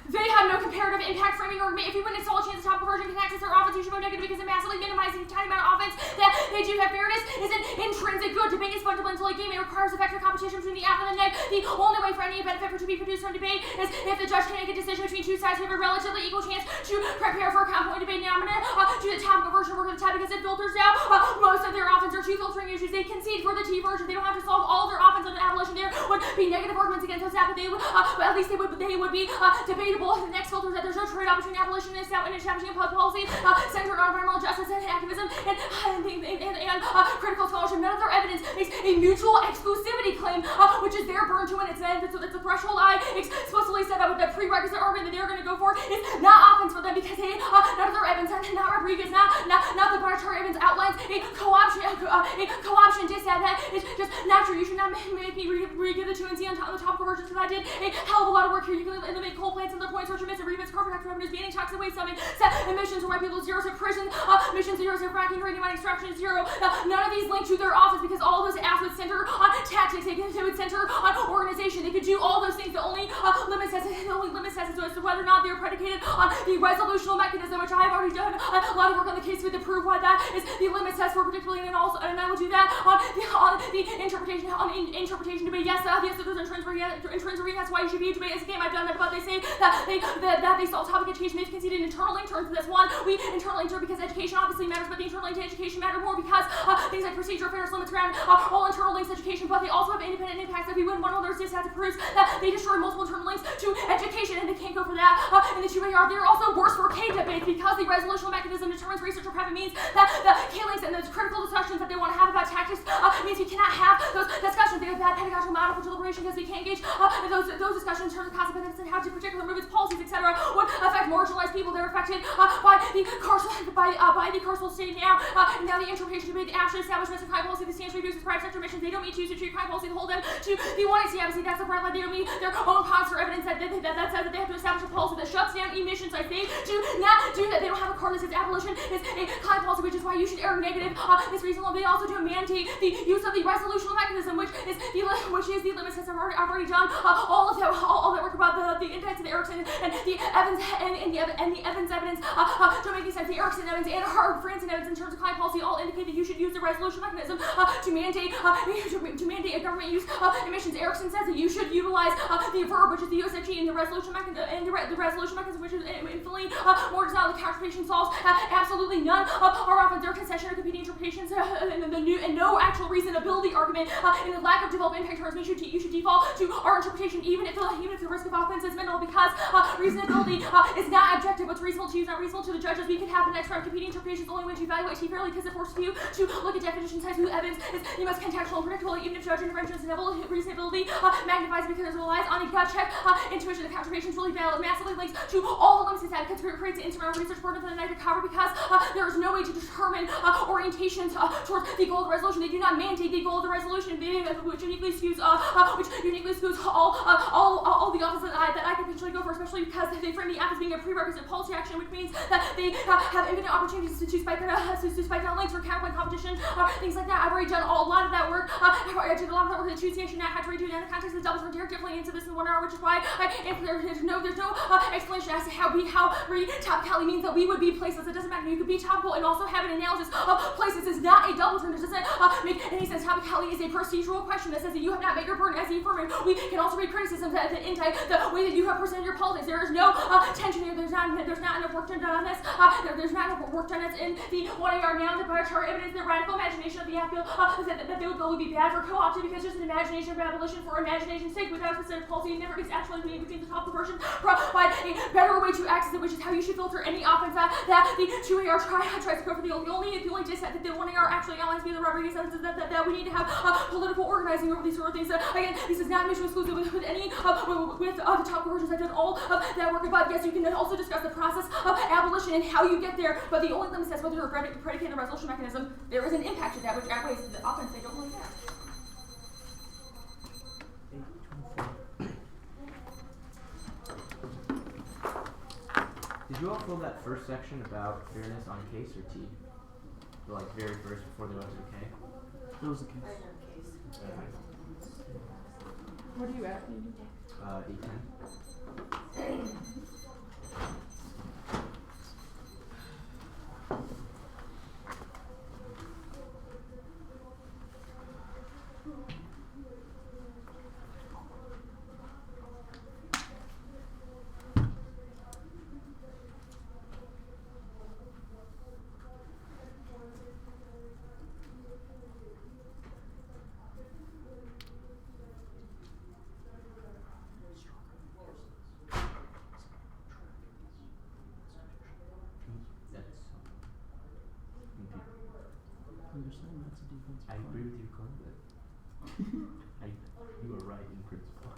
They have no comparative impact framing argument. If you win a solid chance of top conversion can access their offense, you should vote negative because it massively minimizes the tiny amount of offense that they do have. Fairness is an intrinsic good. Debate is fundamental like game. It requires effective competition between the alpha and the neg. The only way for any benefit to be produced from debate is if the judge can make a decision between two sides who have a relatively equal chance to prepare for a counterpoint debate. Now I'm going to do the top conversion work of the type because it filters out most of their offense. There are two filtering issues. They concede for the T version. They don't have to solve all of their offense on an abolition. There would be negative arguments against those, but they would, at least they would be debatable. The next filter is that there's no trade-off between abolition and establishing a public policy centered on environmental justice and activism and critical scholarship. None of their evidence makes a mutual exclusivity claim, which is their burden to win. It's the threshold I explicitly said that with the prerequisite argument that they're going to go for is not offense for them because they none of their evidence, not Rodriguez, not the Bartari evidence outlines a co-option dissent that is just not true. You should not make me re-give the 2NC on the top convergence because I did a hell of a lot of work here. You can eliminate coal plants and their points, which and remits carbon dioxide revenues, banning toxic waste, summing, set emissions to white people zero, to prison emissions zero, fracking, uranium mine extraction zero. None of these link to their office because all those acts would center on tactics. They would center on organization. They could do all those things. The only limit says as to whether or not they're predicated on the resolutional mechanism, which I have already done a lot of work on the case with to prove why that is the limit test for predictability, and I will do that on the interpretation debate. Yes, there's intrinsic. That's why you should be a debate as a game. I've done that, but they say that they solve topic education. They've conceded internal link terms. That's one. We internal link because education obviously matters, but the internal link to education matter more because things like procedure, fairness, limits, ground, all internal links to education, but they also have independent impacts. If we win one of those, this has to prove that they destroy multiple internal links to education, and they can't go for that. In the 2AR, they're also worse for K debates because the resolutional mechanism determines research or private means that the K links and those critical discussions that they want to have about tactics means we cannot have those discussions. They have bad pedagogical model for deliberation because we can't engage those discussions in terms of cost benefits and how to particularly move its policies, etc. would affect marginalized people. They're affected by the carceral state now. Now the interpretation debate, the actual establishments of crime policy, the stance reduces private sector missions. They don't meet to treat crime policy to hold them to the one AC. Obviously, that's the part. They don't meet their own concert evidence that says that they have to establish a policy that shuts down emissions. Like they do not do that. They don't have a card that says abolition is a crime policy, which is why you should err negative. This reasonable. They also do mandate the use of the resolutional mechanism, which is the limits that I've already done. All that work about the index and the Erickson and the Evans evidence don't make any sense. The Erickson evidence and our Franson evidence in terms of client policy all indicate that you should use the resolution mechanism to mandate a government use emissions. Erickson says that you should utilize the verb, which is the USFG, and the resolution mechanism, which is infinitely more designed. The counterpation solves absolutely none are often their concession or competing interpretations, and no actual reasonability argument in the lack of developed impact terms. You should default to our interpretation, even if the risk of offense is minimal, because reasonability is not objective. What's reasonable to you is not reasonable to the judges. We can have the next round of competing interpretations only when you evaluate T fairly, because it forces you to look at definition types whose evidence is the most contextual and predictable, even if judge intervention is inevitable. Reasonability magnifies because it relies on a gut check intuition. The counterpation is really valid, massively links to all the limits it's had, because it creates an insurmountable research burden for the negative cover, because there is no way to determine orientations towards the goal of the resolution. They do not mandate the goal of the resolution, which uniquely skews all the offices that I could potentially go for, especially because they frame the act as being a prerequisite policy action, which means that they have infinite opportunities to spike down links for counterpoint competition, things like that. I've already done a lot of that work. I did a lot of that work in the choosing not had to redo it in the context of the doubles from directly into this in 1 hour, which is why there's no explanation as to how topicality means that we would be placeless. It doesn't matter. You could be topical and also have an analysis of places. Is not a double turn. It doesn't make any sense. Topicality is a procedural question that says that you have not met your burden as the affirmative. We can also read criticisms that indicate the way that you have presented your politics. There is no tension here. There's not enough work done on this. There's not enough work done in the 1 AR now. The biochar evidence, the radical imagination of the appeal that they would be bad for co-opted because just an imagination of abolition for imagination's sake without specific policy never makes actually between the top version provide a better way to access it, which is how you should filter any offense that the 2 AR tries to go for. The only dissent that the 1 AR actually outlines via the Rodriguez evidence is that we need to have political organizing over these sort of things. Again, this is not mutually exclusive with any with the top versions. I've done all of that work, but yes, you can also discuss the process of abolition and how you get there, but the only limit says whether you're predicating the resolution mechanism, there is an impact to that, which outweighs the offense they don't really have. Did you all fill that first section about fairness on case or T? The very first before they went to the K? It was a case. What are you at? D10. That's I agree with your comment. You are right in principle.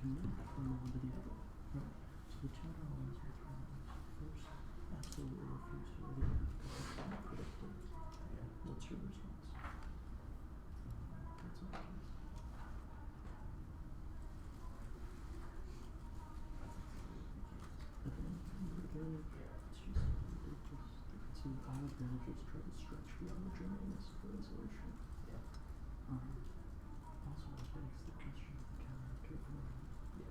from one to the other. Right. So the $2 worth of first absolutely refuse to read it because it's unpredictable. Yeah. What's your response? That's okay. All advantages try to stretch beyond the germanness of the resolution. Yeah. Also, it begs the question of the counter-capability. Yeah.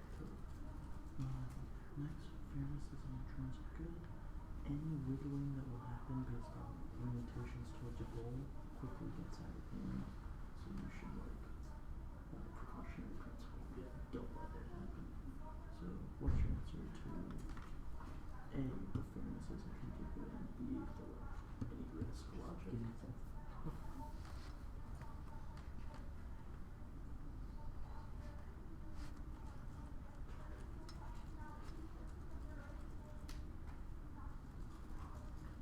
Next, fairness is an intrinsic good. Any wiggling that will happen based on limitations towards a goal quickly gets out of hand. So you should, precautionary principle. Yeah. Don't let it happen. So, what's your answer to A, the fairness is intrinsic good, and B, the any risk logic? Give me a sense.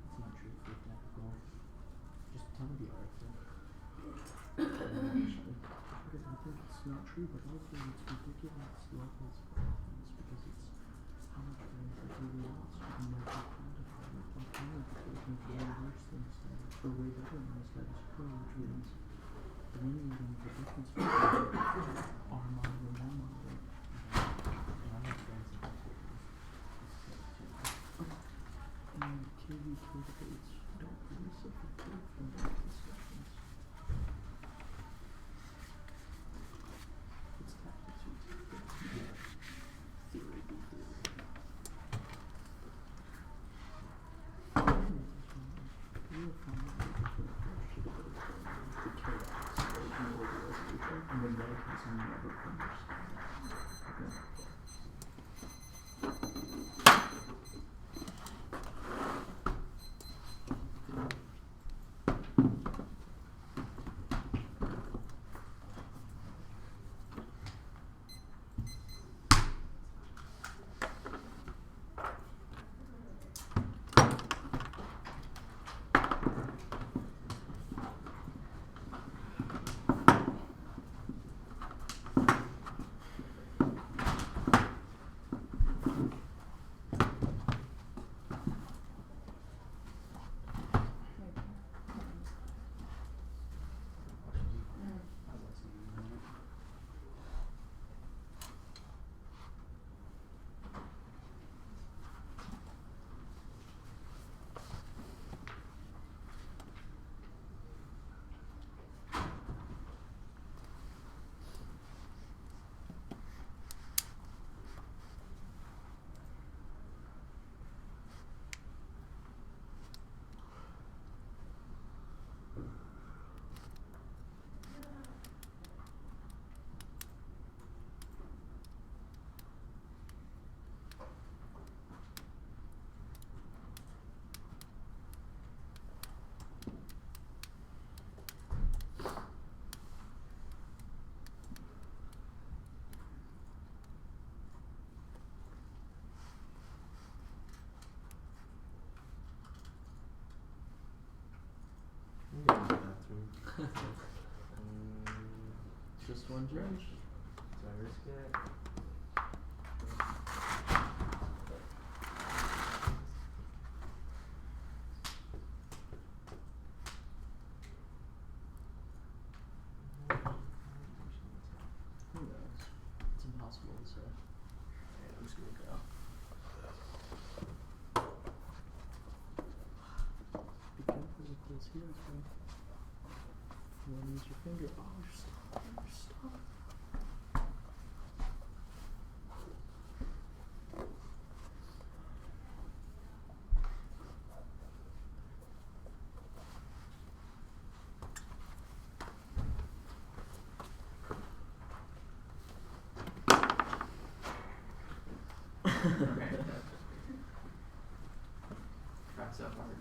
It's not true for technical. Just tell me the article. Because I think it's not true, but also it's ridiculous levels of things because it's how much fairness is really lost. You can never quantify it. Like counter-applications are way worse than status, or way better than the status quo, which means delineating the difference between our model and their model. And I'm not experiencing that too. And KVK debates don't really suffer from those discussions. It's tactics we take, but it's not theory be theory. We will find a different approach to debate the chaos of the resolution, and the mechanism never comes. Okay. I'm going to the bathroom. Just one judge. Do I risk it? Who knows? It's impossible to say. Alright, I'm just gonna go. Be careful with those heels, bro. You wanna use your finger? Oh, you're stuck. You're stuck. Tried so hard.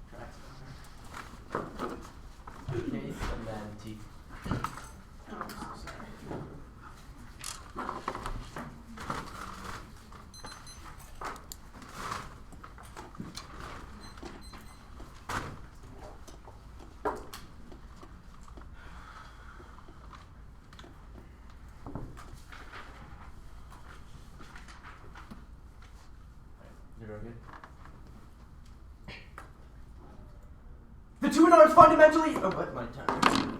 Tried so hard. Case and then T. Oh, I'm so sorry. 2-and-R is fundamentally... Oh, but my time.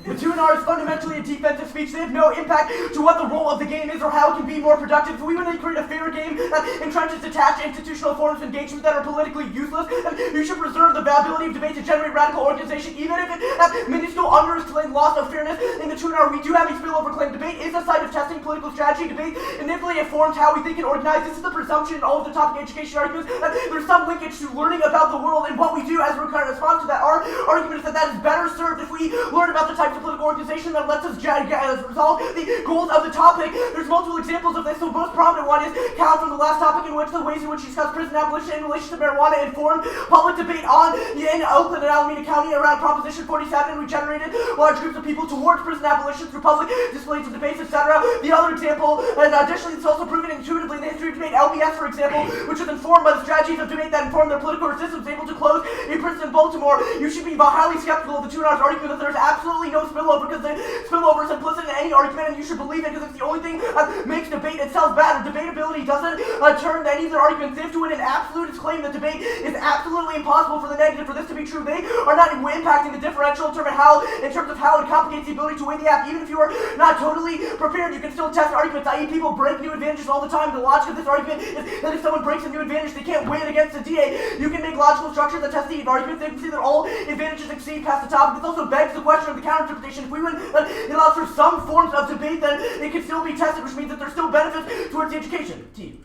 The 2-and-R is fundamentally a defensive speech. They have no impact to what the role of the game is or how it can be more productive. If we want to create a fair game that entrenches detached institutional forms of engagement that are politically useless, you should preserve the ability of debate to generate radical organization, even if it has minuscule underlying loss of fairness. In the 2-and-R, we do have a spillover claim. Debate is a site of testing political strategy. Debate initially informs how we think and organize. This is the presumption in all of the topic education arguments that there's some linkage to learning about the world and what we do as a response to that. Our argument is that is better served if we learn about the types of political organization that lets us resolve the goals of the topic. There's multiple examples of this. The most prominent one is Cal from the last topic, in which the ways in which she discussed prison abolition in relation to marijuana informed public debate in Oakland and Alameda County around Proposition 47, and we generated large groups of people towards prison abolition through public displays and debates, etc. The other example, and additionally it's also proven intuitively in the history of debate, LBS, for example, which was informed by the strategies of debate that informed their political systems, able to close a prison in Baltimore. You should be highly skeptical of the 2-and-R's argument that there's absolutely no spillover, because the spillover is implicit in any argument, and you should believe it because it's the only thing that makes debate itself bad. Debatability doesn't turn any of their arguments. They have to win an absolutist claim that debate is absolutely impossible for the negative for this to be true. They are not impacting the differential in terms of how it complicates the ability to win the app. Even if you are not totally prepared, you can still test arguments, i.e. people break new advantages all the time. The logic of this argument is that if someone breaks a new advantage, they can't win against the DA. You can make logical structures that test the arguments. They can see that all advantages exceed past the topic. This also begs the question of the counter-interpretation. If we win, it allows for some forms of debate, then it can still be tested, which means that there's still benefits towards the education. T.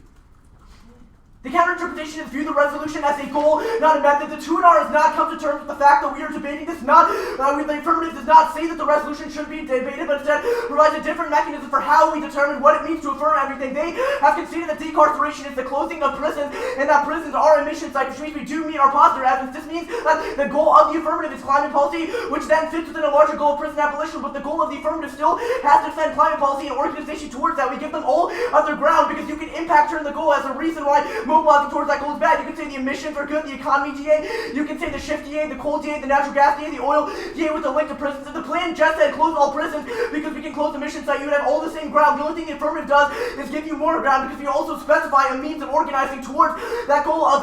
The counter-interpretation is view the resolution as a goal, not a method. The 2-and-R has not come to terms with the fact that we are debating this. The affirmative does not say that the resolution should be debated, but instead provides a different mechanism for how we determine what it means to affirm everything. They have conceded that decarceration is the closing of prisons, and that prisons are emission sites, which means we do meet our positive evidence. This means that the goal of the affirmative is climate policy, which then fits within a larger goal of prison abolition, but the goal of the affirmative still has to defend climate policy and organization towards that. We give them all of their ground because you can turn the goal as a reason why mobilizing towards that goal is bad. You can say the emissions are good, the economy DA, you can say the shift DA, the coal DA, the natural gas DA, the oil DA with the link to prisons. And the plan just said close all prisons because we can close the mission site. You would have all the same ground. The only thing the affirmative does is give you more ground because you also specify a means of organizing towards that goal of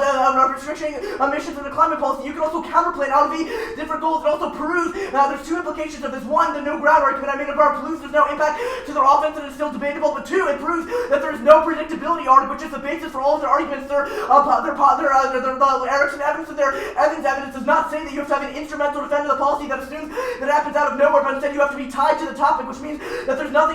restricting emissions in the climate policy. You can also counterplan out of the different goals. It also proves there's two implications of this. One, the no ground argument I made about proves there's no impact to their offense and it's still debatable. But two, it proves that there's no predictability argument, which is the basis for all of their arguments. Their Erickson evidence and their Evans evidence does not say that you have to have an instrumental defend of the policy that assumes that it happens out of nowhere, but instead you have to be tied to the topic, which means that there's no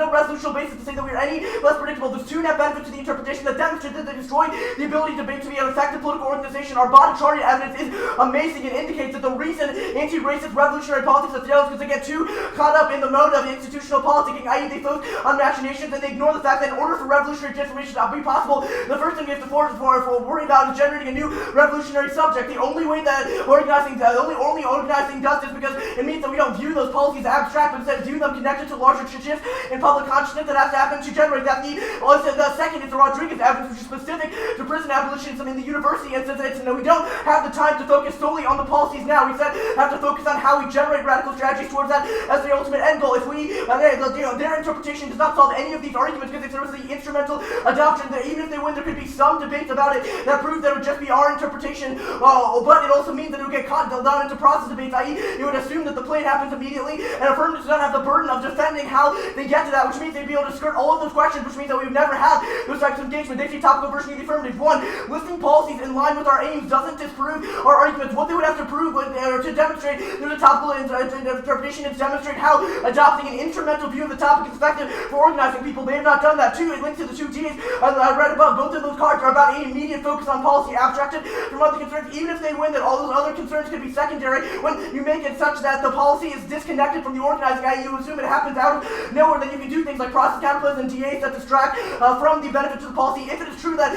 resolutional basis to say that we are any less predictable. There's two net benefits to the interpretation that demonstrate that they destroy the ability to debate to be an effective political organization. Our body charted evidence is amazing and indicates that the reason anti-racist revolutionary politics have failed is because they get too caught up in the mode of institutional politicking, i.e. they focus on machinations and they ignore the fact that in order for revolutionary transformation to be possible, the first thing we have to worry about is generating a new revolutionary subject. The only way that organizing does this because it means that we don't view those policies abstract, but instead view them connected to larger shifts in public consciousness that has to happen to generate that need. The second is the Rodriguez evidence, which is specific to prison abolitionism in the university, and says that we don't have the time to focus solely on the policies now. We said have to focus on how we generate radical strategies towards that as the ultimate end goal. If we, their interpretation does not solve any of these arguments because it's the instrumental adoption. That even if they win, there could be some debates about it that prove that it would just be our interpretation, but it also means that it would get caught down into process debates, i.e. it would assume that the plane happens immediately, and affirmatives do not have the burden of defending how they get to that, which means they'd be able to skirt all of those questions, which means that we would never have those types of engagement. They see topical version of the affirmative. One, listing policies in line with our aims doesn't disprove our arguments. What they would have to prove to demonstrate there's a topical interpretation is demonstrate how adopting an instrumental view of the topic is effective for organizing people. They have not done that. Two, it links to the two Ds I read above. Both of those cards are about an immediate focus on policy abstracted from other concerns. Even if they win, that all those other concerns could be secondary when you make it such that the policy is disconnected from the organizing, i.e. you assume it happens out of nowhere, then you can do things like process capitalists and DAs that distract from the benefits of the policy. If it is true that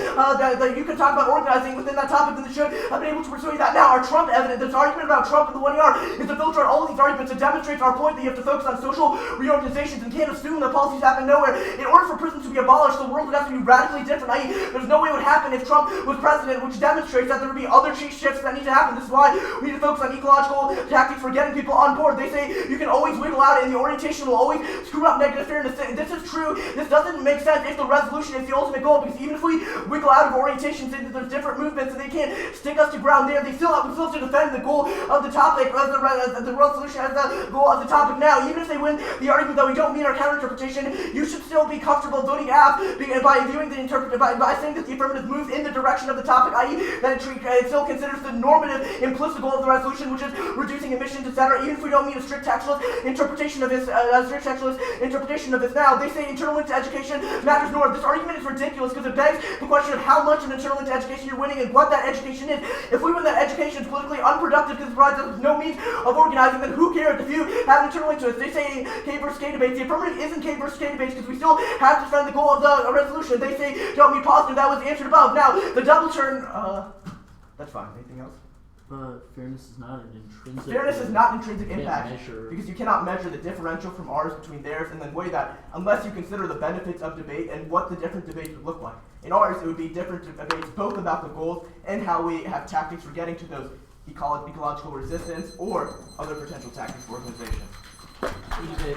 you can talk about organizing within that topic, then they should have been able to persuade that. Now, our Trump evidence, this argument about Trump and the 1ER is to filter out all of these arguments. It demonstrates our point that you have to focus on social reorganizations and can't assume that policies happen nowhere. In order for prisons to be abolished, the world would have to be radically different, i.e. there's no way it would happen if Trump was president, which demonstrates that there would be other shifts that need to happen. This is why we need to focus on ecological tactics for getting people on board. They say you can always wiggle out and the orientation will always always screw up negative fairness. This is true. This doesn't make sense if the resolution is the ultimate goal, because even if we wiggle out of orientation, say that there's different movements and they can't stick us to ground there, we still have to defend the goal of the topic, as the resolution as the goal of the topic now. Even if they win the argument that we don't meet our counter-interpretation, you should still be comfortable voting aft by viewing the by saying that the affirmative moves in the direction of the topic, i.e. that it still considers the normative implicit goal of the resolution, which is reducing emissions, etc. Even if we don't meet a strict textualist interpretation of this, now, they say internal link to education matters north. This argument is ridiculous because it begs the question of how much an internal link to education you're winning and what that education is. If we win that education is politically unproductive because it provides us with no means of organizing, then who cares if you have an internal link to it? They say K versus K debates. The affirmative isn't K versus K debates because we still have to defend the goal of the resolution. They say don't be positive. That was answered above. Now, the double turn, that's fine. Anything else? Fairness is not an intrinsic. Fairness is not intrinsic impact measure. because you cannot measure the differential from ours between theirs and then weigh that unless you consider the benefits of debate and what the different debates would look like. In ours, it would be different debates both about the goals and how we have tactics for getting to those ecological resistance or other potential tactics for organization. Good debate.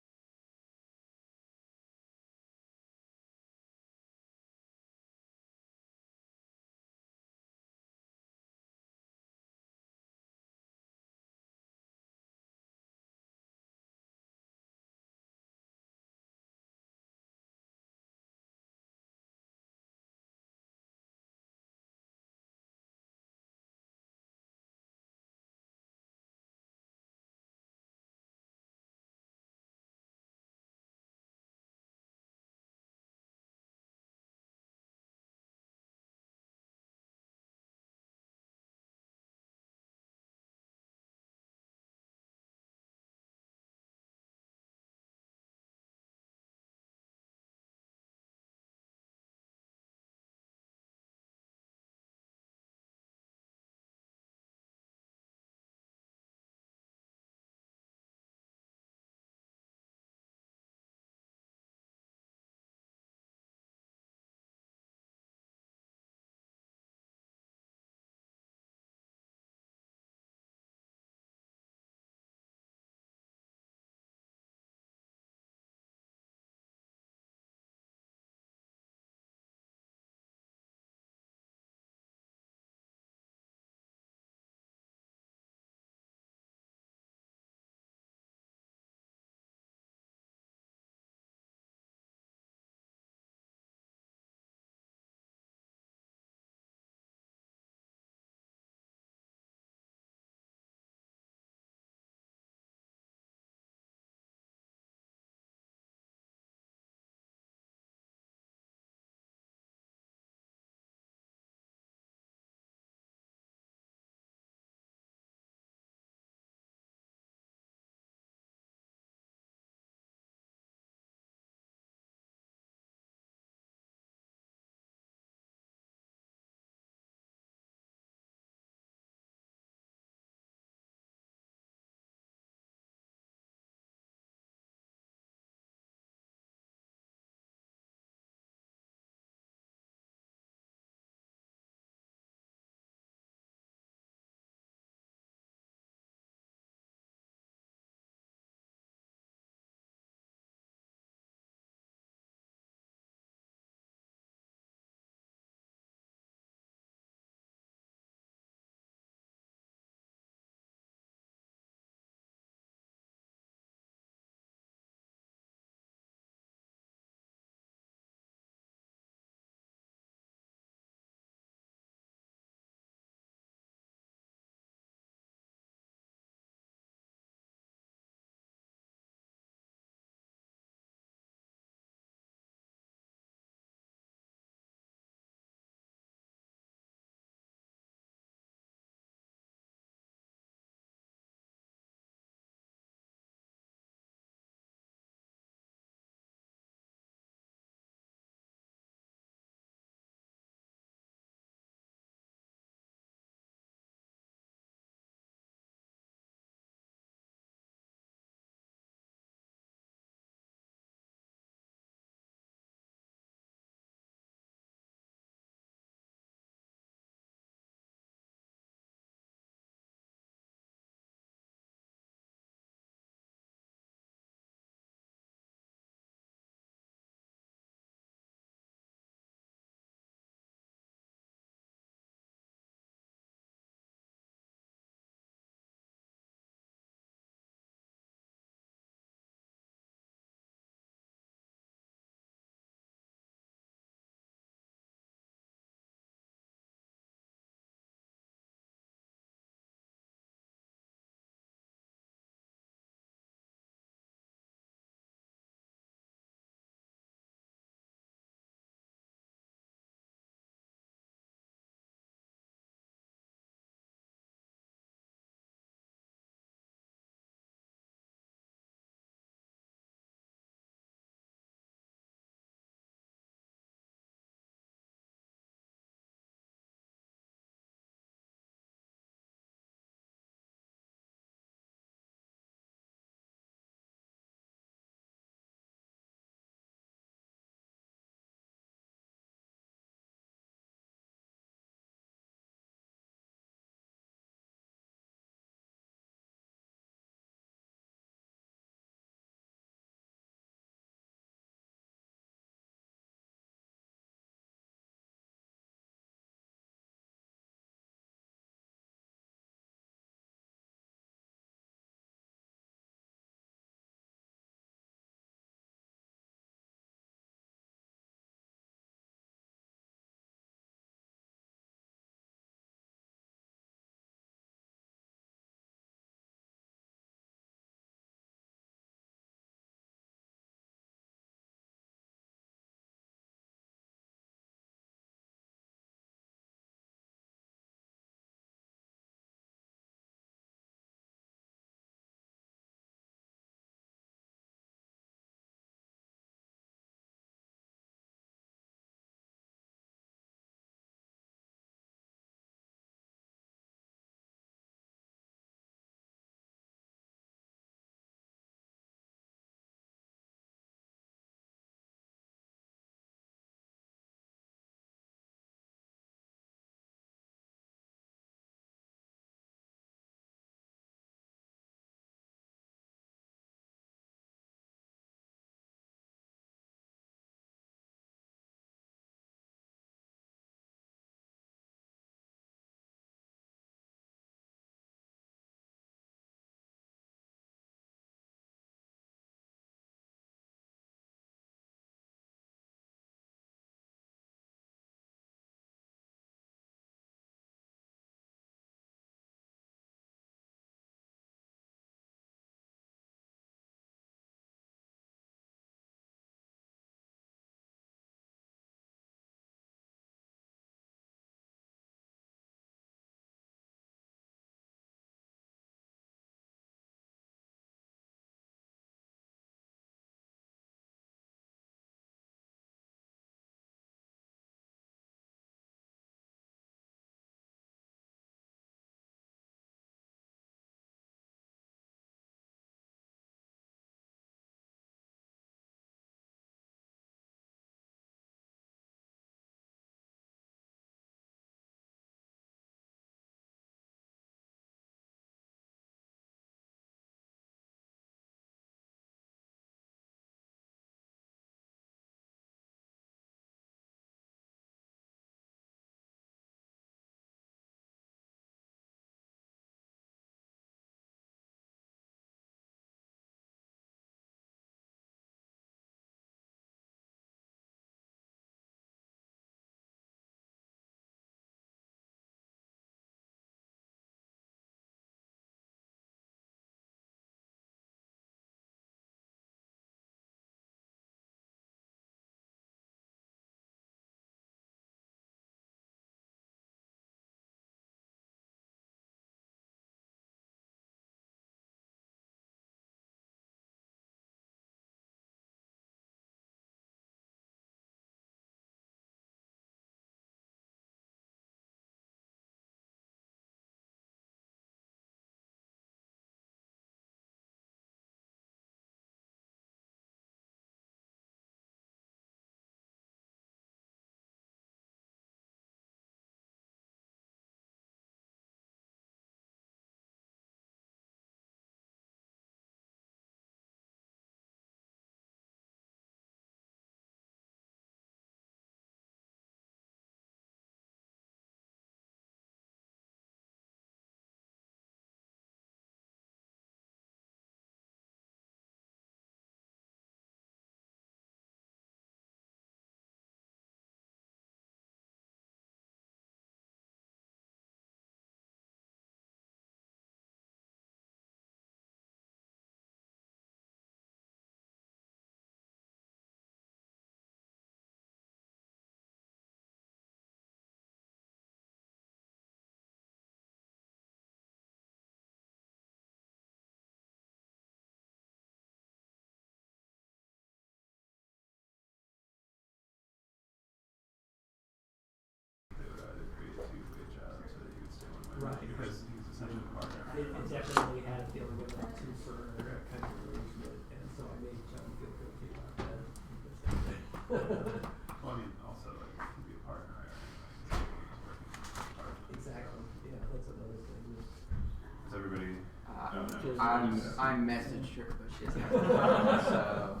I'm messaged her, but she hasn't responded, so.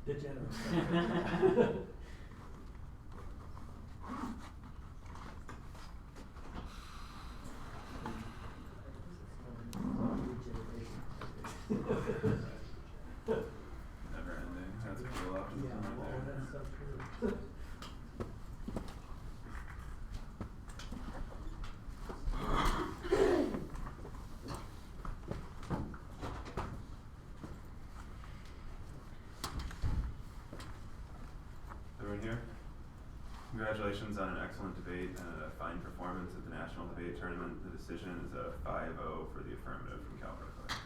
Degenerates. Never ending. That's cool optimism right there. That's so true. Everyone here? Congratulations on an excellent debate and a fine performance at the National Debate Tournament. The decision is a 5-0 for the affirmative from Cal Berkeley.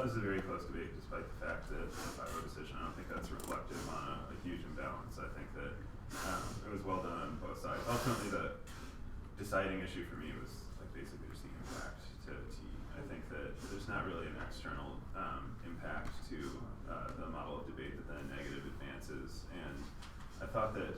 This is a very close debate, despite the fact that it's a 5-0 decision. I don't think that's reflective on a huge imbalance. I think that it was well done on both sides. Ultimately, the deciding issue for me was basically just the impact to T. I think that there's not really an external impact to the model of debate that then negative advances. And I thought that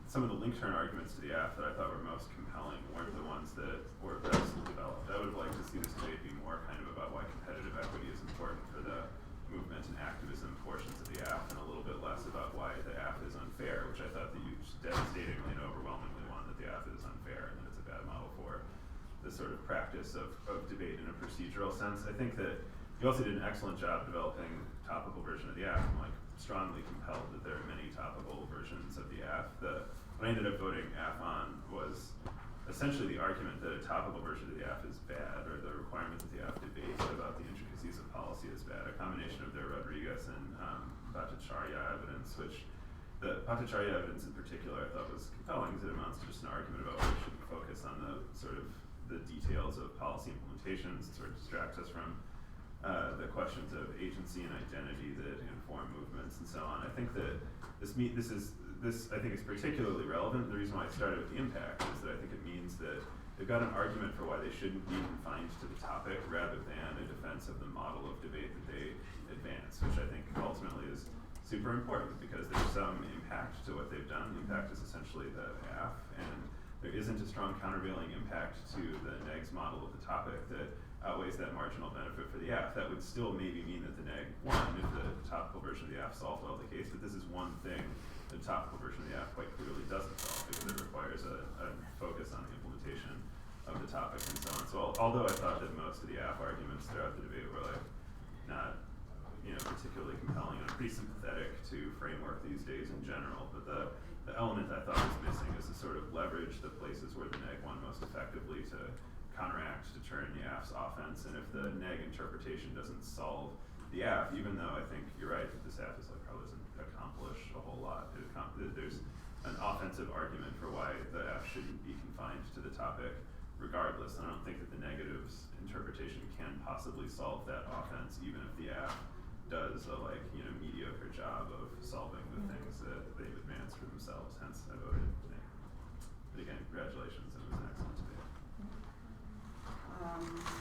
some of the link turn arguments to the AF that I thought were most compelling weren't the ones that were best developed. I would have liked to see this debate be more kind of about why competitive equity is important for the movement and activism portions of the AF, and a little bit less about why the AF is unfair, which I thought that you devastatingly and overwhelmingly won, that the AF is unfair and that it's a bad model for the sort of practice of debate in a procedural sense. I think that you also did an excellent job developing a topical version of the AF. I'm strongly compelled that there are many topical versions of the AF. What I ended up voting AF on was essentially the argument that a topical version of the AF is bad, or the requirement that the AF debate about the intricacies of policy is bad. A combination of their Rodriguez and Bhattacharya evidence, which the Bhattacharya evidence in particular I thought was compelling, because it amounts to just an argument about why we should focus on the sort of the details of policy implementations. It sort of distracts us from the questions of agency and identity that inform movements and so on. I think that this I think is particularly relevant. The reason why I started with the impact is that I think it means that they've got an argument for why they shouldn't be confined to the topic rather than a defense of the model of debate that they advance, which I think ultimately is super important, because there's some impact to what they've done. The impact is essentially the AF, and there isn't a strong countervailing impact to the NEG's model of the topic that outweighs that marginal benefit for the AF. That would still maybe mean that the NEG won if the topical version of the AF solved all the case, but this is one thing the topical version of the AF quite clearly doesn't solve, because it requires a focus on the implementation of the topic and so on. So although I thought that most of the AF arguments throughout the debate were not particularly compelling, and I'm pretty sympathetic to framework these days in general, but the element I thought was missing is to sort of leverage the places where the NEG won most effectively to counteract, to turn the AF's offense. And if the NEG interpretation doesn't solve the AF, even though I think you're right that this AF is probably doesn't accomplish a whole lot, there's an offensive argument for why the AF shouldn't be confined to the topic regardless. And I don't think that the negatives interpretation can possibly solve that offense, even if the AF does a mediocre job of solving the things that they've advanced for themselves. Hence, I voted nay. But again, congratulations, it was an excellent debate.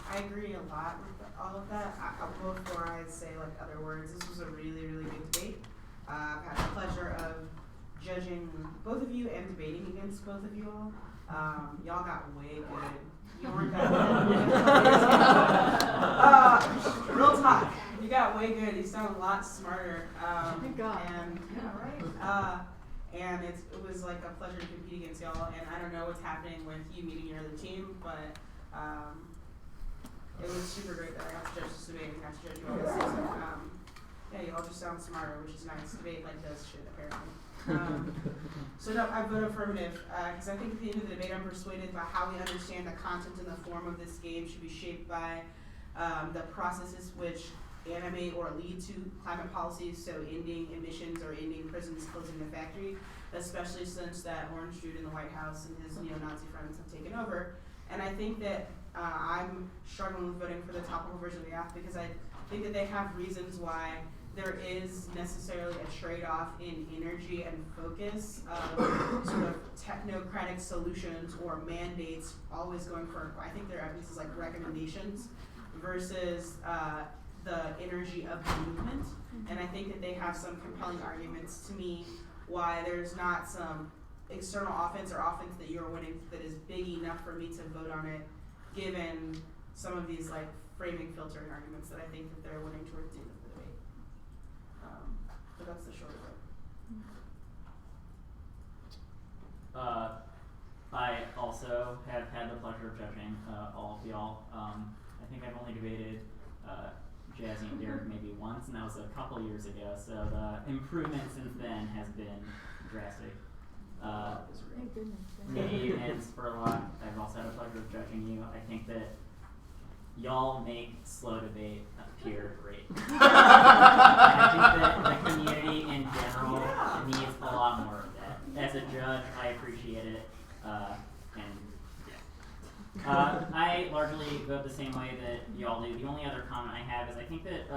I agree a lot with all of that. Before I say other words, this was a really, really good debate. I've had the pleasure of judging both of you and debating against both of you all. Y'all got way good. You weren't that good. Real talk. You got way good. You sound a lot smarter. Thank God. And and it was like a pleasure to compete against y'all. And I don't know what's happening with you meeting your other team, but it was super great that I got to judge this debate and got to judge you all this season. Yeah, you all just sound smarter, which is nice. Debate like does shit, apparently. So no, I vote affirmative, because I think at the end of the debate I'm persuaded by how we understand the content and the form of this game should be shaped by the processes which animate or lead to climate policies, so ending emissions or ending prisons, closing the factory, especially since that orange dude in the White House and his neo-Nazi friends have taken over. And I think that I'm struggling with voting for the topical version of the app because I think that they have reasons why there is necessarily a trade-off in energy and focus of sort of technocratic solutions or mandates always going for, I think their evidence is like recommendations versus the energy of the movement. And I think that they have some compelling arguments to me why there's not some external offense or offense that you're winning that is big enough for me to vote on it, given some of these like framing filtering arguments that I think that they're winning towards the end of the debate. But that's the short of it. I also have had the pleasure of judging all of y'all. I think I've only debated Jazzy and Derek maybe once, and that was a couple years ago, so the improvement since then has been drastic. Thank goodness. Me and Spurlock, I've also had the pleasure of judging you. I think that y'all make slow debate appear great. I think that the community in general needs a lot more of that. As a judge, I appreciate it. I largely vote the same way that y'all do. The only other comment I have is I think that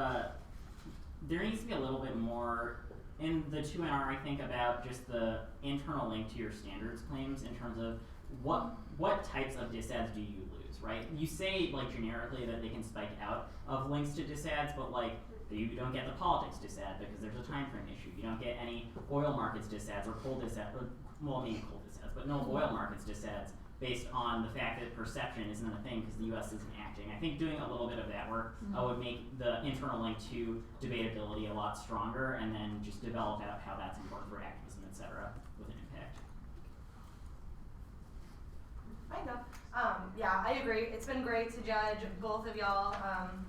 there needs to be a little bit more in the 2NR, I think, about just the internal link to your standards claims in terms of what types of disads do you lose, right? You say, like, generically that they can spike out of links to disads, but, like, you don't get the politics disad because there's a time frame issue. You don't get any oil markets disads or coal disads, well, maybe coal disads, but no oil markets disads based on the fact that perception isn't a thing because the U.S. isn't acting. I think doing a little bit of that work would make the internal link to debatability a lot stronger, and then just develop out how that's important for activism, etc., with an impact. I know. Yeah, I agree. It's been great to judge both of y'all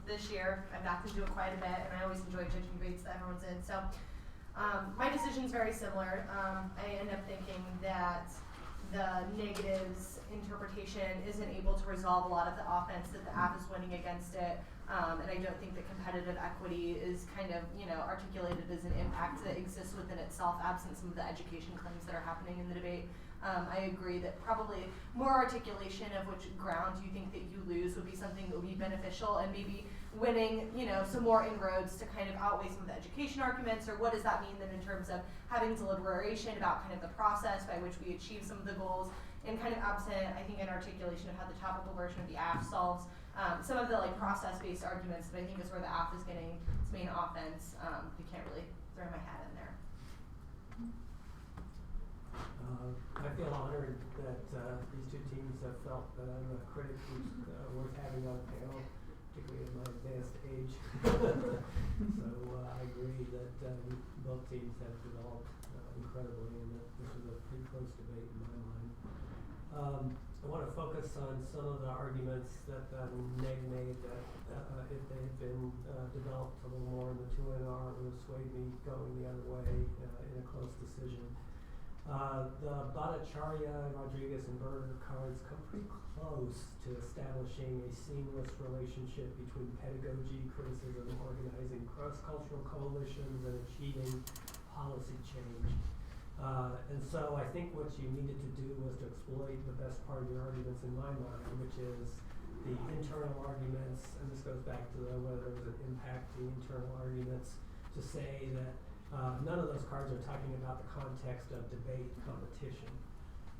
this year. I've got to do it quite a bit, and I always enjoy judging debates that everyone's in. So my decision's very similar. I end up thinking that the negatives interpretation isn't able to resolve a lot of the offense that the app is winning against it. And I don't think that competitive equity is kind of, articulated as an impact that exists within itself, absent some of the education claims that are happening in the debate. I agree that probably more articulation of which ground you think that you lose would be something that would be beneficial, and maybe winning, some more inroads to kind of outweigh some of the education arguments, or what does that mean then in terms of having deliberation about kind of the process by which we achieve some of the goals, and kind of absent, I think, an articulation of how the topical version of the app solves some of the process-based arguments that I think is where the app is getting its main offense. I can't really throw my hat in there. I feel honored that these two teams have felt that I'm a critic who's worth having on a panel, particularly at my advanced age. So I agree that both teams have developed incredibly, and that this was a pretty close debate in my mind. I want to focus on some of the arguments that Neg made that if they had been developed a little more in the 2NR, would have swayed me going the other way in a close decision. The Bhattacharya, Rodriguez, and Berger cards come pretty close to establishing a seamless relationship between pedagogy, criticism, organizing cross-cultural coalitions, and achieving policy change. And so I think what you needed to do was to exploit the best part of your arguments in my mind, which is the internal arguments, and this goes back to whether there was an impact, the internal arguments, to say that none of those cards are talking about the context of debate competition.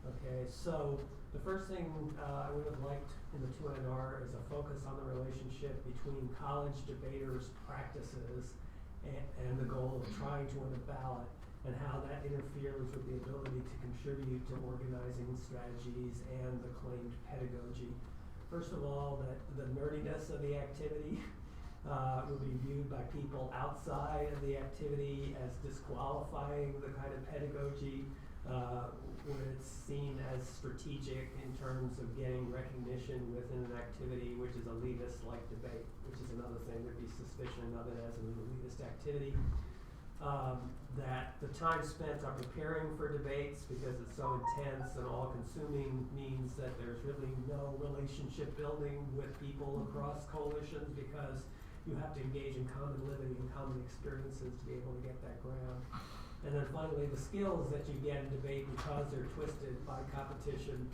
Okay, so the first thing I would have liked in the 2NR is a focus on the relationship between college debaters' practices and the goal of trying to win a ballot, and how that interferes with the ability to contribute to organizing strategies and the claimed pedagogy. First of all, the nerdiness of the activity will be viewed by people outside of the activity as disqualifying the kind of pedagogy when it's seen as strategic in terms of getting recognition within an activity which is elitist like debate, which is another thing. There'd be suspicion of it as an elitist activity. That the time spent on preparing for debates, because it's so intense and all-consuming, means that there's really no relationship building with people across coalitions, because you have to engage in common living and common experiences to be able to get that ground. And then finally, the skills that you get in debate, because they're twisted by competition,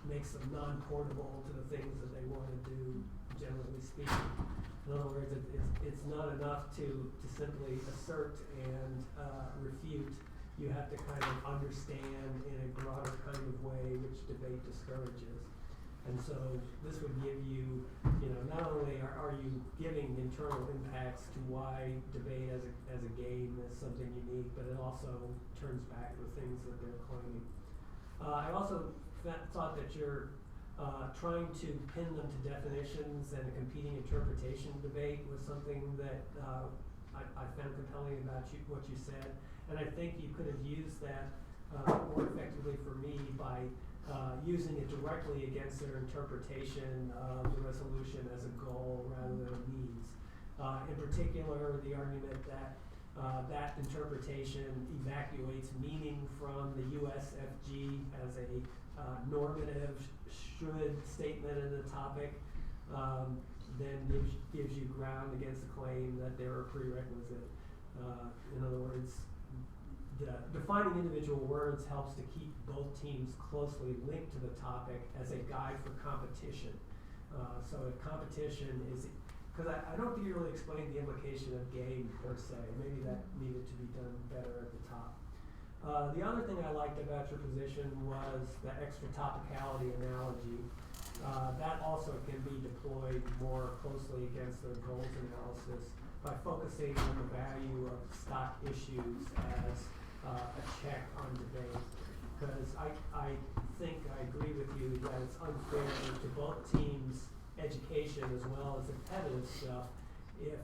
makes them non-portable to the things that they want to do, generally speaking. In other words, it's not enough to simply assert and refute. You have to kind of understand in a broader kind of way, which debate discourages. And so this would give you, not only are you giving internal impacts to why debate as a game is something unique, but it also turns back the things that they're claiming. I also thought that you're trying to pin them to definitions and a competing interpretation debate was something that I found compelling about what you said. And I think you could have used that more effectively for me by using it directly against their interpretation of the resolution as a goal rather than a means. In particular, the argument that that interpretation evacuates meaning from the USFG as a normative should statement in the topic, then gives you ground against the claim that they're a prerequisite. In other words, defining individual words helps to keep both teams closely linked to the topic as a guide for competition. So if competition is, because I don't think you really explained the implication of game per se. Maybe that needed to be done better at the top. The other thing I liked about your position was the extra topicality analogy. That also can be deployed more closely against their goals analysis by focusing on the value of stock issues as a check on debate. Because I think I agree with you that it's unfair to both teams' education as well as the competitive stuff if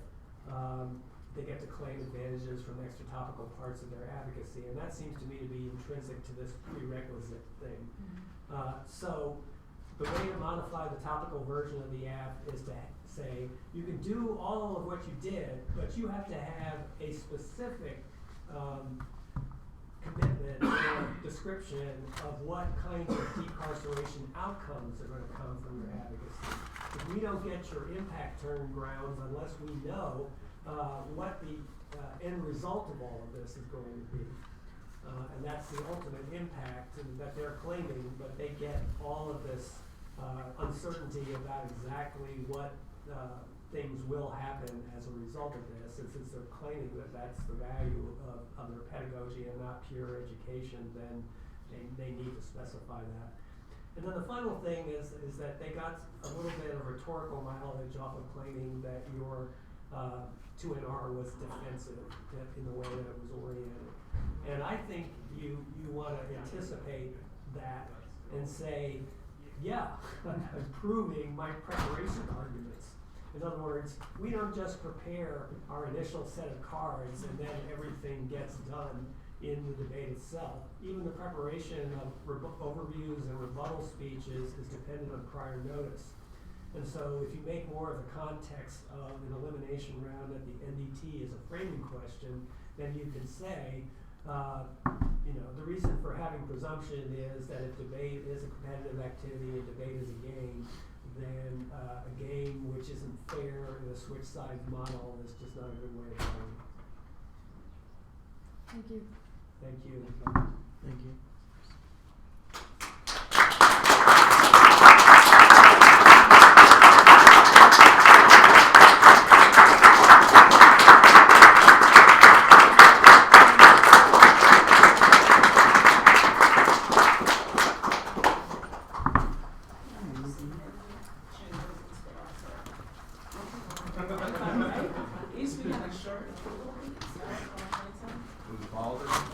they get to claim advantages from extra topical parts of their advocacy, and that seems to me to be intrinsic to this prerequisite thing. So the way to modify the topical version of the app is to say, you can do all of what you did, but you have to have a specific commitment or description of what kinds of decarceration outcomes are going to come from your advocacy. If we don't get your impact turn grounds unless we know what the end result of all of this is going to be. And that's the ultimate impact that they're claiming, but they get all of this uncertainty about exactly what things will happen as a result of this. And since they're claiming that that's the value of their pedagogy and not pure education, then they need to specify that. And then the final thing is that they got a little bit of rhetorical mileage off of claiming that your 2NR was defensive in the way that it was oriented. And I think you want to anticipate that and say, yeah, I'm proving my preparation arguments. In other words, we don't just prepare our initial set of cards and then everything gets done in the debate itself. Even the preparation of overviews and rebuttal speeches is dependent on prior notice. And so if you make more of the context of an elimination round at the NDT as a framing question, then you can say, the reason for having presumption is that if debate is a competitive activity and debate is a game, then a game which isn't fair in a switch sides model is just not a good way of going. Thank you. Thank you. Thank you. It used to be kind of short. Was it Balder?